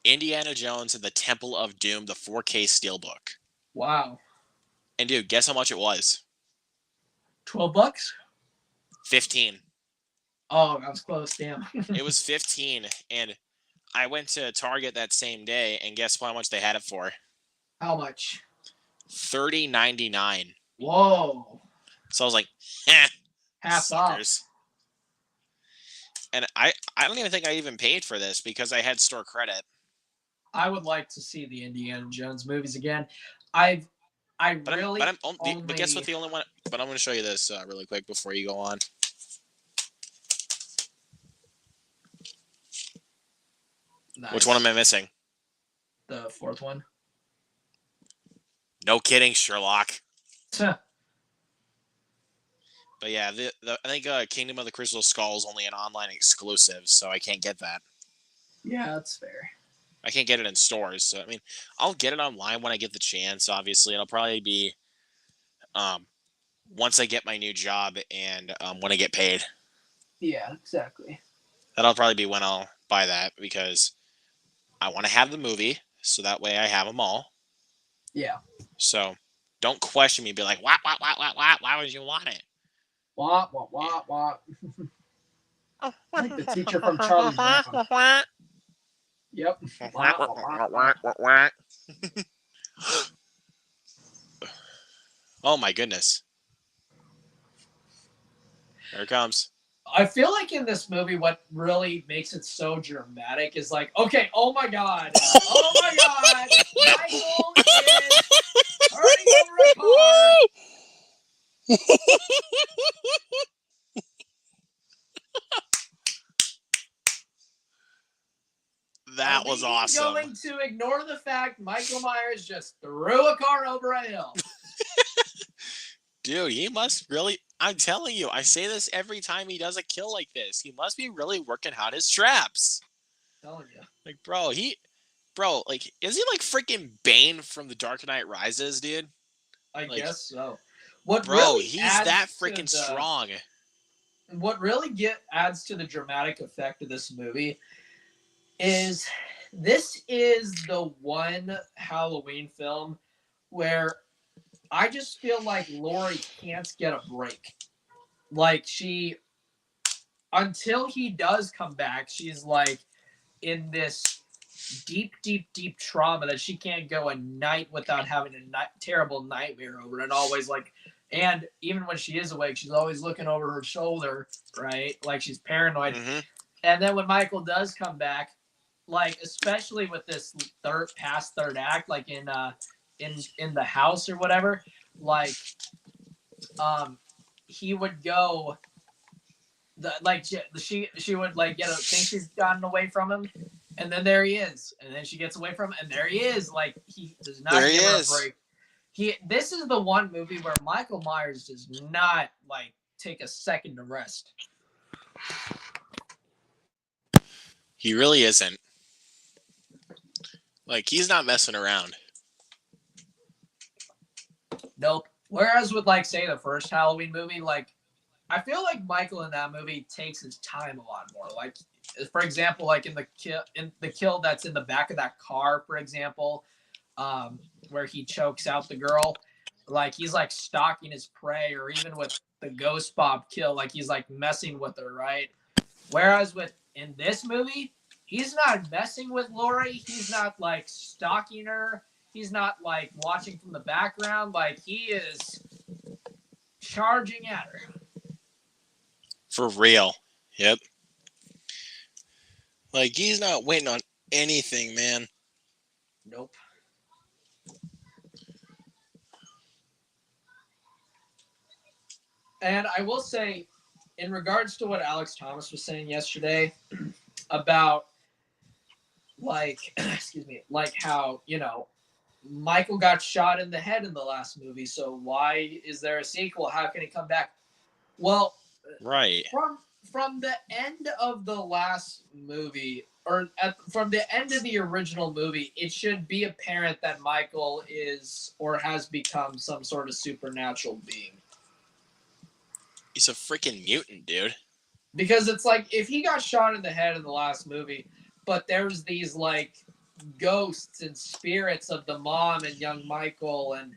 [SPEAKER 1] Indiana Jones and the Temple of Doom, the 4K Steelbook.
[SPEAKER 2] Wow.
[SPEAKER 1] And dude, guess how much it was?
[SPEAKER 2] $12?
[SPEAKER 1] 15.
[SPEAKER 2] Oh, I was close. Damn.
[SPEAKER 1] It was 15, and I went to Target that same day, and guess how much they had it for?
[SPEAKER 2] How much?
[SPEAKER 1] $30.99.
[SPEAKER 2] Whoa.
[SPEAKER 1] So I was like, eh,
[SPEAKER 2] Half
[SPEAKER 1] suckers.
[SPEAKER 2] off.
[SPEAKER 1] And I don't even think I even paid for this because I had store credit.
[SPEAKER 2] I would like to see the Indiana Jones movies again. But
[SPEAKER 1] guess what? The only one. But I'm going to show you this really quick before you go on.
[SPEAKER 2] Nice.
[SPEAKER 1] Which one am I missing?
[SPEAKER 2] The fourth one.
[SPEAKER 1] No kidding, Sherlock.
[SPEAKER 2] Huh.
[SPEAKER 1] But yeah, I think Kingdom of the Crystal Skull is only an online exclusive, so I can't get that.
[SPEAKER 2] Yeah, that's fair.
[SPEAKER 1] I can't get it in stores. So I mean, I'll get it online when I get the chance. Obviously, it'll probably be once I get my new job and when I get paid.
[SPEAKER 2] Yeah, exactly.
[SPEAKER 1] That'll probably be when I'll buy that because I want to have the movie, so that way I have them all.
[SPEAKER 2] Yeah.
[SPEAKER 1] So don't question me. Be like, why would you want it?
[SPEAKER 2] What? Like the teacher from Charlie Brown. Yep.
[SPEAKER 1] Oh my goodness. There it comes.
[SPEAKER 2] I feel like in this movie, what really makes it so dramatic is like, okay, oh my god, Michael is turning over a car.
[SPEAKER 1] That was awesome.
[SPEAKER 2] Going to ignore the fact Michael Myers just threw a car over a hill.
[SPEAKER 1] Dude, he must really. I'm telling you, I say this every time he does a kill like this. He must be really working out his straps.
[SPEAKER 2] I'm telling you.
[SPEAKER 1] Like, like, is he like freaking Bane from The Dark Knight Rises, dude?
[SPEAKER 2] I
[SPEAKER 1] Like,
[SPEAKER 2] guess so.
[SPEAKER 1] He's that freaking strong.
[SPEAKER 2] What really adds to the dramatic effect of this movie is this is the one Halloween film where I just feel like Laurie can't get a break. Like until he does come back, she's like in this deep trauma that she can't go a night without having a terrible nightmare over it. And always like, and even when she is awake, she's always looking over her shoulder, right? Like she's paranoid.
[SPEAKER 1] Mm-hmm.
[SPEAKER 2] And then when Michael does come back, like especially with this third act, like in the house or whatever, like he would go she would like think she's gotten away from him, and then there he is, and then she gets away from him, and there he is. Like he does not give her a break. This is the one movie where Michael Myers does not like take a second to rest.
[SPEAKER 1] He really isn't. Like, he's not messing around.
[SPEAKER 2] Nope. Whereas with, like, say, the first Halloween movie, like, I feel like Michael in that movie takes his time a lot more. Like, for example, like in the kill that's in the back of that car, for example, where he chokes out the girl, like he's like stalking his prey, or even with the Ghost Bob kill, like he's like messing with her, right? Whereas in this movie, he's not messing with Laurie. He's not like stalking her. He's not like watching from the background. Like he is charging at her.
[SPEAKER 1] For real. Yep. Like, he's not waiting on anything, man.
[SPEAKER 2] Nope. And I will say, in regards to what Alex Thomas was saying yesterday about, like, excuse me, like how, Michael got shot in the head in the last movie, so why is there a sequel? How can he come back? Well,
[SPEAKER 1] right.
[SPEAKER 2] From the end of the last movie, or from the end of the original movie, it should be apparent that Michael is or has become some sort of supernatural being.
[SPEAKER 1] He's a freaking mutant, dude.
[SPEAKER 2] Because it's like, if he got shot in the head in the last movie, but there's these, like, ghosts and spirits of the mom and young Michael, and,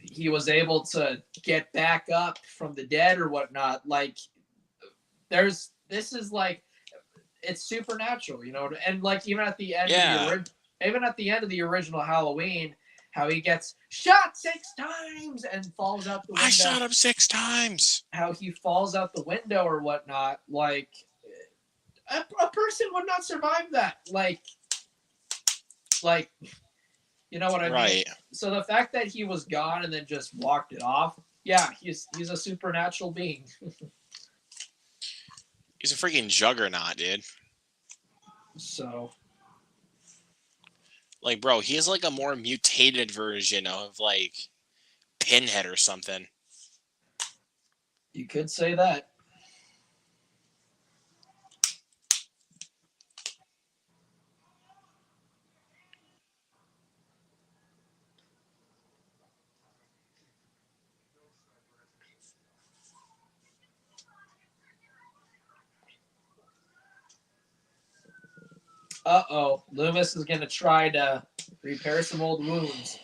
[SPEAKER 2] he was able to get back up from the dead or whatnot, like, this is, like, it's supernatural, and, like, even at the end of the original Halloween, how he gets shot 6 times and falls out the window.
[SPEAKER 1] I shot him 6 times.
[SPEAKER 2] How he falls out the window or whatnot. Like, a person would not survive that. Like, you know what I mean?
[SPEAKER 1] Right.
[SPEAKER 2] So the fact that he was gone and then just walked it off, yeah, he's a supernatural being.
[SPEAKER 1] He's a freaking juggernaut, dude.
[SPEAKER 2] So,
[SPEAKER 1] like, bro, he's like a more mutated version of, like, Pinhead or something.
[SPEAKER 2] You could say that. Uh-oh. Loomis is going to try to repair some old wounds.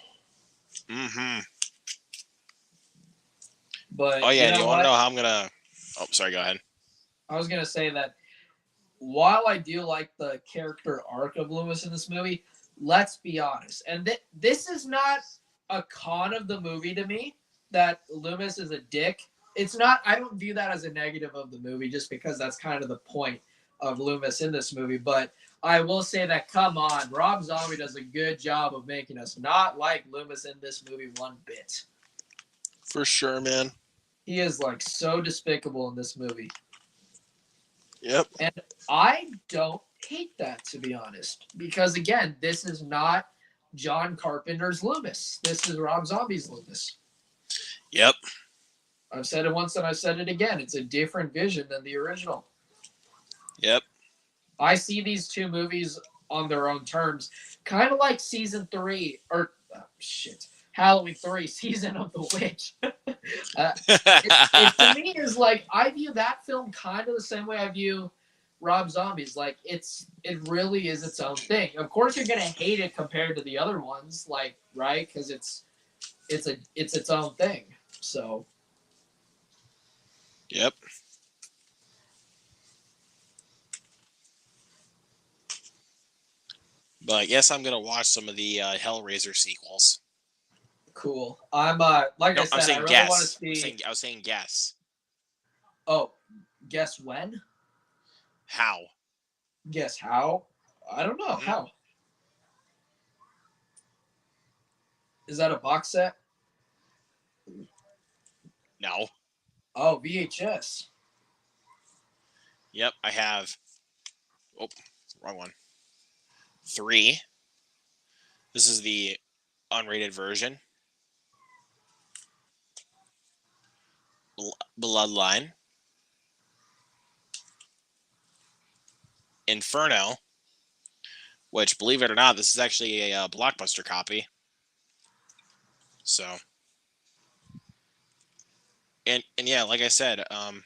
[SPEAKER 1] Mm-hmm.
[SPEAKER 2] But,
[SPEAKER 1] oh, yeah, do you want to know how I'm going to... Oh, sorry, go ahead.
[SPEAKER 2] I was going to say that while I do like the character arc of Loomis in this movie, let's be honest. And this is not a con of the movie to me, that Loomis is a dick. It's not... I don't view that as a negative of the movie, just because that's kind of the point of Loomis in this movie. But I will say that, come on, Rob Zombie does a good job of making us not like Loomis in this movie one bit.
[SPEAKER 1] For sure, man.
[SPEAKER 2] He is, like, so despicable in this movie.
[SPEAKER 1] Yep.
[SPEAKER 2] And I don't hate that, to be honest. Because, again, this is not John Carpenter's Loomis. This is Rob Zombie's Loomis.
[SPEAKER 1] Yep.
[SPEAKER 2] I've said it once and I've said it again. It's a different vision than the original.
[SPEAKER 1] Yep.
[SPEAKER 2] I see these two movies on their own terms. Kind of like season 3, or, Halloween 3, Season of the Witch. it to me is like, I view that film kind of the same way I view Rob Zombie's. Like, it really is its own thing. Of course, you're gonna hate it compared to the other ones, like, right? Because it's its own thing. So.
[SPEAKER 1] Yep. But I guess I'm gonna watch some of the Hellraiser sequels.
[SPEAKER 2] Cool. I'm like I said, I really want to see.
[SPEAKER 1] I was saying guess.
[SPEAKER 2] Oh, guess when?
[SPEAKER 1] How?
[SPEAKER 2] Guess how? I don't know. How? Is that a box set?
[SPEAKER 1] No.
[SPEAKER 2] Oh, VHS.
[SPEAKER 1] Yep, I have. Oh, wrong one. 3. This is the unrated version. Bloodline. Inferno. Which, believe it or not, this is actually a Blockbuster copy. So. And yeah, like I said, I'm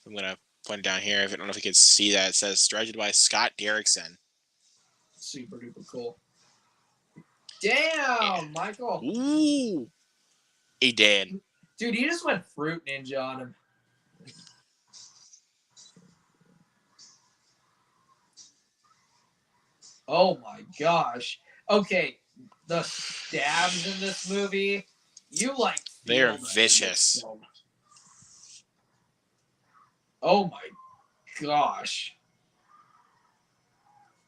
[SPEAKER 1] going to point it down here. I don't know if you can see that. It says directed by Scott Derrickson.
[SPEAKER 2] Super duper cool. Damn, Michael.
[SPEAKER 1] Ooh. He did.
[SPEAKER 2] Dude, he just went Fruit Ninja on him. Oh my gosh. Okay, the stabs in this movie, you like
[SPEAKER 1] They are
[SPEAKER 2] feel that in this
[SPEAKER 1] vicious.
[SPEAKER 2] film. Oh my gosh.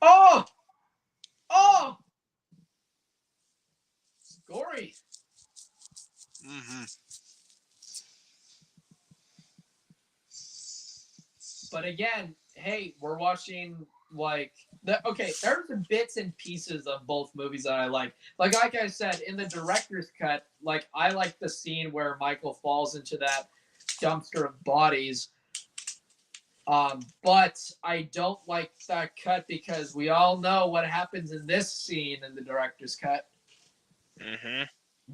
[SPEAKER 2] Oh! Oh! Gory.
[SPEAKER 1] Mm-hmm.
[SPEAKER 2] But again, hey, we're watching like okay, there's the bits and pieces of both movies that I like. Like I said, in the director's cut, like I like the scene where Michael falls into that dumpster of bodies. But I don't like that cut because we all know what happens in this scene in the director's cut.
[SPEAKER 1] Mm-hmm.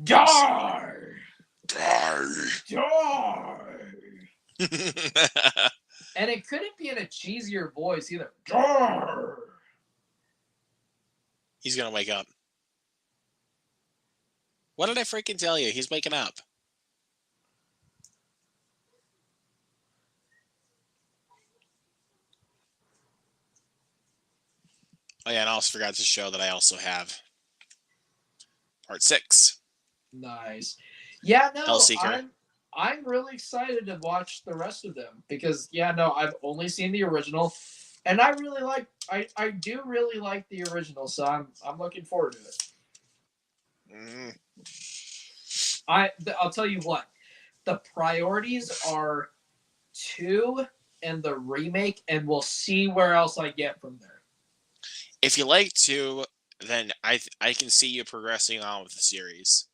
[SPEAKER 2] Die!
[SPEAKER 1] Die!
[SPEAKER 2] Die! And it couldn't be in a cheesier voice either. Die!
[SPEAKER 1] He's gonna wake up. What did I freaking tell you? He's waking up. Oh yeah, and I also forgot to show that I also have part 6.
[SPEAKER 2] Nice. Yeah, no,
[SPEAKER 1] Hellseeker.
[SPEAKER 2] I'm really excited to watch the rest of them because yeah, no, I've only seen the original, and I really like I do really like the original, so I'm looking forward to it.
[SPEAKER 1] Mm.
[SPEAKER 2] I'll tell you what, the priorities are 2 and the remake, and we'll see where else I get from there.
[SPEAKER 1] If you like 2, then I can see you progressing on with the series.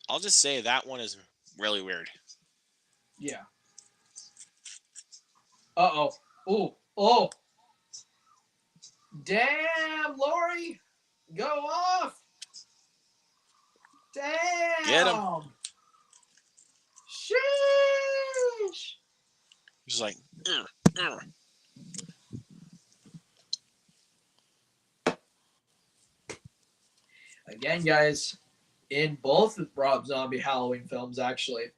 [SPEAKER 1] I'll just say that one is really weird.
[SPEAKER 2] Yeah. Uh-oh. Ooh. Oh. Damn, Lori. Go off. Damn.
[SPEAKER 1] Get him.
[SPEAKER 2] Sheesh.
[SPEAKER 1] He's like,
[SPEAKER 2] Again, guys, in both Rob Zombie Halloween films, actually,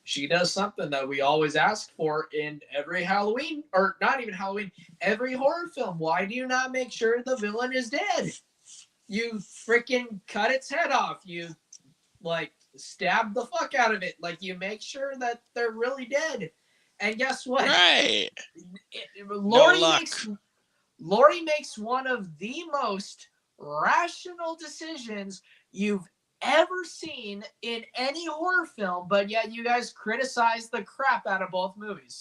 [SPEAKER 2] she does something that we always ask for in every Halloween, or not even Halloween, every horror film. Why do you not make sure the villain is dead? You freaking cut its head off. You, like, stab the fuck out of it. Like, you make sure that they're really dead. And guess what?
[SPEAKER 1] right.
[SPEAKER 2] Lori makes one of the most rational decisions you've ever seen in any horror film, but yet you guys criticize the crap out of both movies.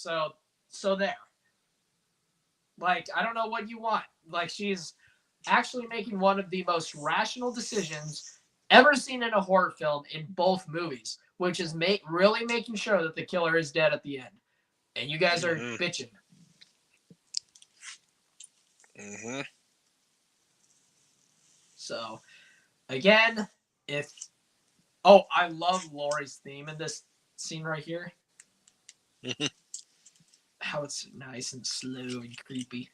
[SPEAKER 2] So there. Like, I don't know what you want. Like, she's actually making one of the most rational decisions ever seen in a horror film in both movies, which is really making sure that the killer is dead at the end. And you guys are bitching.
[SPEAKER 1] Mm-hmm.
[SPEAKER 2] So, again, I love Laurie's theme in this scene right here. How it's nice and slow and creepy.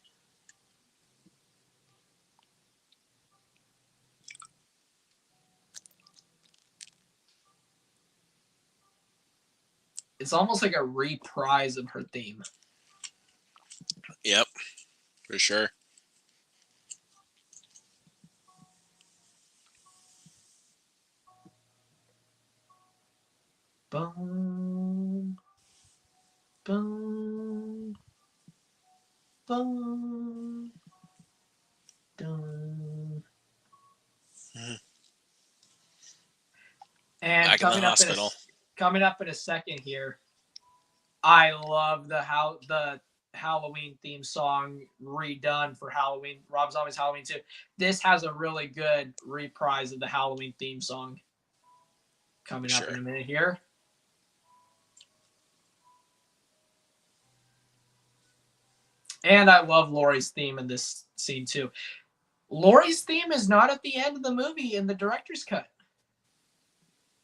[SPEAKER 2] It's almost like a reprise of her theme.
[SPEAKER 1] Yep, for sure.
[SPEAKER 2] Boom, boom, boom, boom. And
[SPEAKER 1] Back in the hospital.
[SPEAKER 2] Coming up in a second here, I love the Halloween theme song redone for Halloween, Rob Zombie's Halloween 2. This has a really good reprise of the Halloween theme song coming up in a minute here. And I love Laurie's theme in this scene too. Laurie's theme is not at the end of the movie in the director's cut.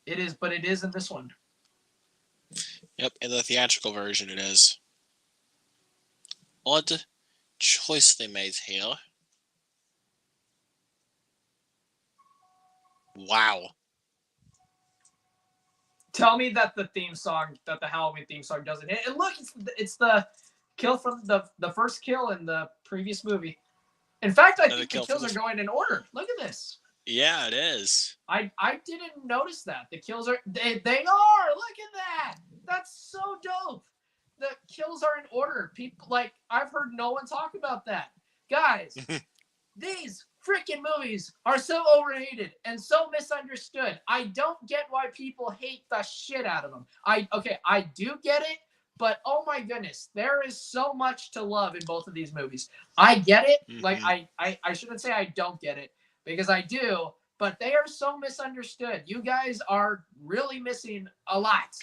[SPEAKER 2] It is, but it is in this one.
[SPEAKER 1] Yep, in the theatrical version it is. Odd choice they made here. Wow.
[SPEAKER 2] Tell me that the Halloween theme song doesn't hit. And look, it's the kill from the first kill in the previous movie. In fact, I think the kills are going in order. Look at this.
[SPEAKER 1] Yeah, it is.
[SPEAKER 2] I didn't notice that. The kills are they are. Look at that. That's so dope. The kills are in order. People like I've heard no one talk about that. Guys, these freaking movies are so overrated and so misunderstood. I don't get why people hate the shit out of them. I do get it, but oh my goodness, there is so much to love in both of these movies. I get it. Like
[SPEAKER 1] Hmm.
[SPEAKER 2] I shouldn't say I don't get it because I do, but they are so misunderstood. You guys are really missing a lot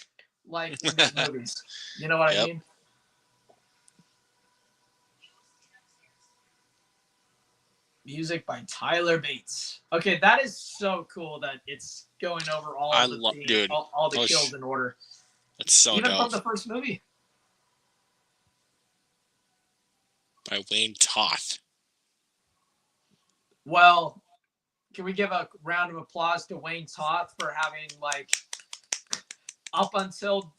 [SPEAKER 2] like in these movies. You know what I
[SPEAKER 1] Yep.
[SPEAKER 2] mean? Music by Tyler Bates. Okay, that is so cool that it's going over all
[SPEAKER 1] I
[SPEAKER 2] the
[SPEAKER 1] love, dude.
[SPEAKER 2] all the
[SPEAKER 1] Oh,
[SPEAKER 2] kills in order,
[SPEAKER 1] it's so
[SPEAKER 2] even from
[SPEAKER 1] dope.
[SPEAKER 2] the first movie.
[SPEAKER 1] By Wayne Toth.
[SPEAKER 2] Well, can we give a round of applause to Wayne Toth for having like up until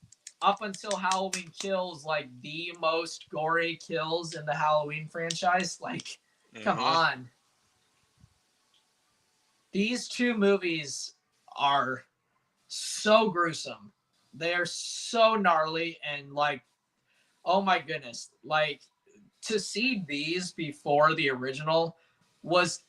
[SPEAKER 2] Halloween Kills like the most gory kills in the Halloween franchise? Like, come
[SPEAKER 1] Hmm.
[SPEAKER 2] on. These two movies are so gruesome. They are so gnarly and like, oh my goodness, like to see these before the original was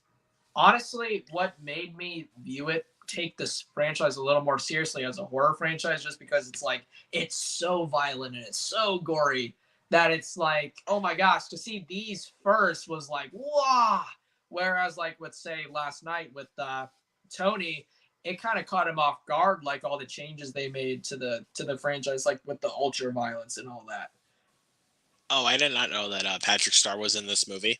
[SPEAKER 2] honestly what made me view it take this franchise a little more seriously as a horror franchise, just because it's like it's so violent and it's so gory that it's like, oh my gosh, to see these first was like wow. Whereas like with say last night with Tony, it kind of caught him off guard, like all the changes they made to the franchise, like with the ultra violence and all that.
[SPEAKER 1] Oh, I did not know that Patrick Star was in this movie.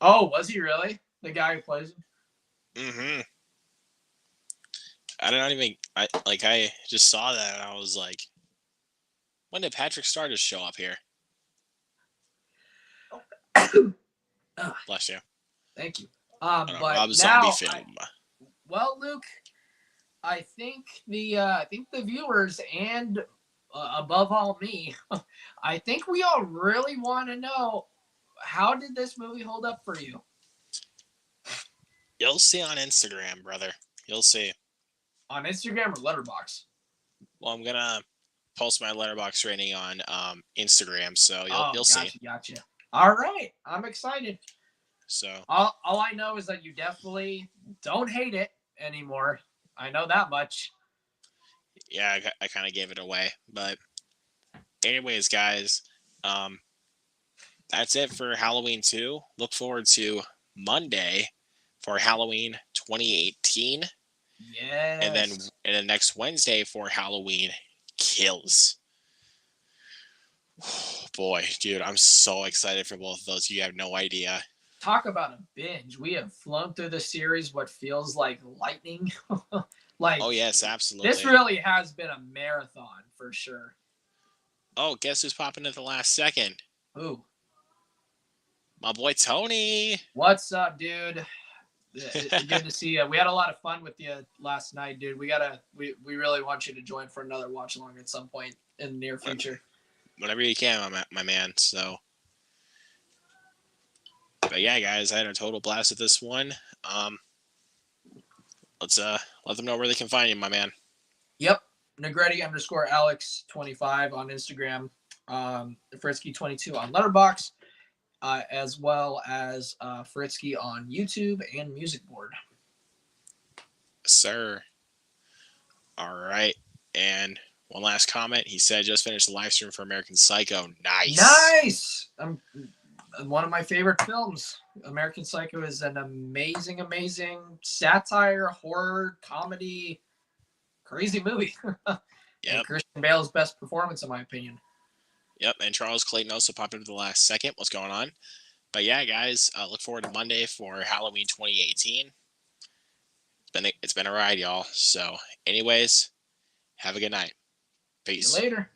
[SPEAKER 2] Oh, was he really the guy who plays him?
[SPEAKER 1] Hmm. I did not even. I just saw that and I was like, when did Patrick Star just show up here?
[SPEAKER 2] Ah,
[SPEAKER 1] Bless you.
[SPEAKER 2] thank you.
[SPEAKER 1] On a
[SPEAKER 2] But
[SPEAKER 1] Rob Zombie
[SPEAKER 2] now,
[SPEAKER 1] film.
[SPEAKER 2] well, Luke, I think the viewers and above all me, I think we all really want to know how did this movie hold up for you
[SPEAKER 1] You'll see on Instagram, brother. You'll see.
[SPEAKER 2] on Instagram or Letterbox?
[SPEAKER 1] Well, I'm gonna post my letterbox rating on Instagram, so
[SPEAKER 2] Oh,
[SPEAKER 1] you'll see.
[SPEAKER 2] gotcha. All right, I'm excited.
[SPEAKER 1] So
[SPEAKER 2] All I know is that you definitely don't hate it anymore. I know that much.
[SPEAKER 1] yeah, I kind of gave it away. But anyways, guys, um, that's it for Halloween 2. Look forward to Monday for Halloween 2018, and then
[SPEAKER 2] Yes.
[SPEAKER 1] next Wednesday for Halloween Kills. Boy, dude, I'm so excited for both of those. You have no idea.
[SPEAKER 2] Talk about a binge. We have flown through the series what feels like lightning. Like
[SPEAKER 1] Oh yes,
[SPEAKER 2] this
[SPEAKER 1] absolutely.
[SPEAKER 2] really has been a marathon for sure.
[SPEAKER 1] Oh, guess who's popping at the last second?
[SPEAKER 2] Ooh,
[SPEAKER 1] My boy Tony.
[SPEAKER 2] what's up, dude? Good to see you. We had a lot of fun with you last night, dude. We really want you to join for another watch along at some point in the near future.
[SPEAKER 1] Whatever you can, my man. So, but yeah, guys, I had a total blast with this one. Um, let's let them know where they can find you, my man.
[SPEAKER 2] Yep. Negretti underscore Alex 25 on Instagram. Fritsky 22 on Letterbox, as well as Fritsky on YouTube and Music Board.
[SPEAKER 1] Sir. All right. And one last comment. He said just finished the live stream for American Psycho. Nice.
[SPEAKER 2] Nice. One of my favorite films. American Psycho is an amazing, amazing satire, horror, comedy, crazy movie. And
[SPEAKER 1] Yep.
[SPEAKER 2] Christian Bale's best performance, in my opinion.
[SPEAKER 1] Yep. And Charles Clayton also popped into the last second. What's going on? But yeah, guys, look forward to Monday for Halloween 2018. It's been a ride, y'all. So, anyways, have a good night.
[SPEAKER 2] See you
[SPEAKER 1] Peace.
[SPEAKER 2] later.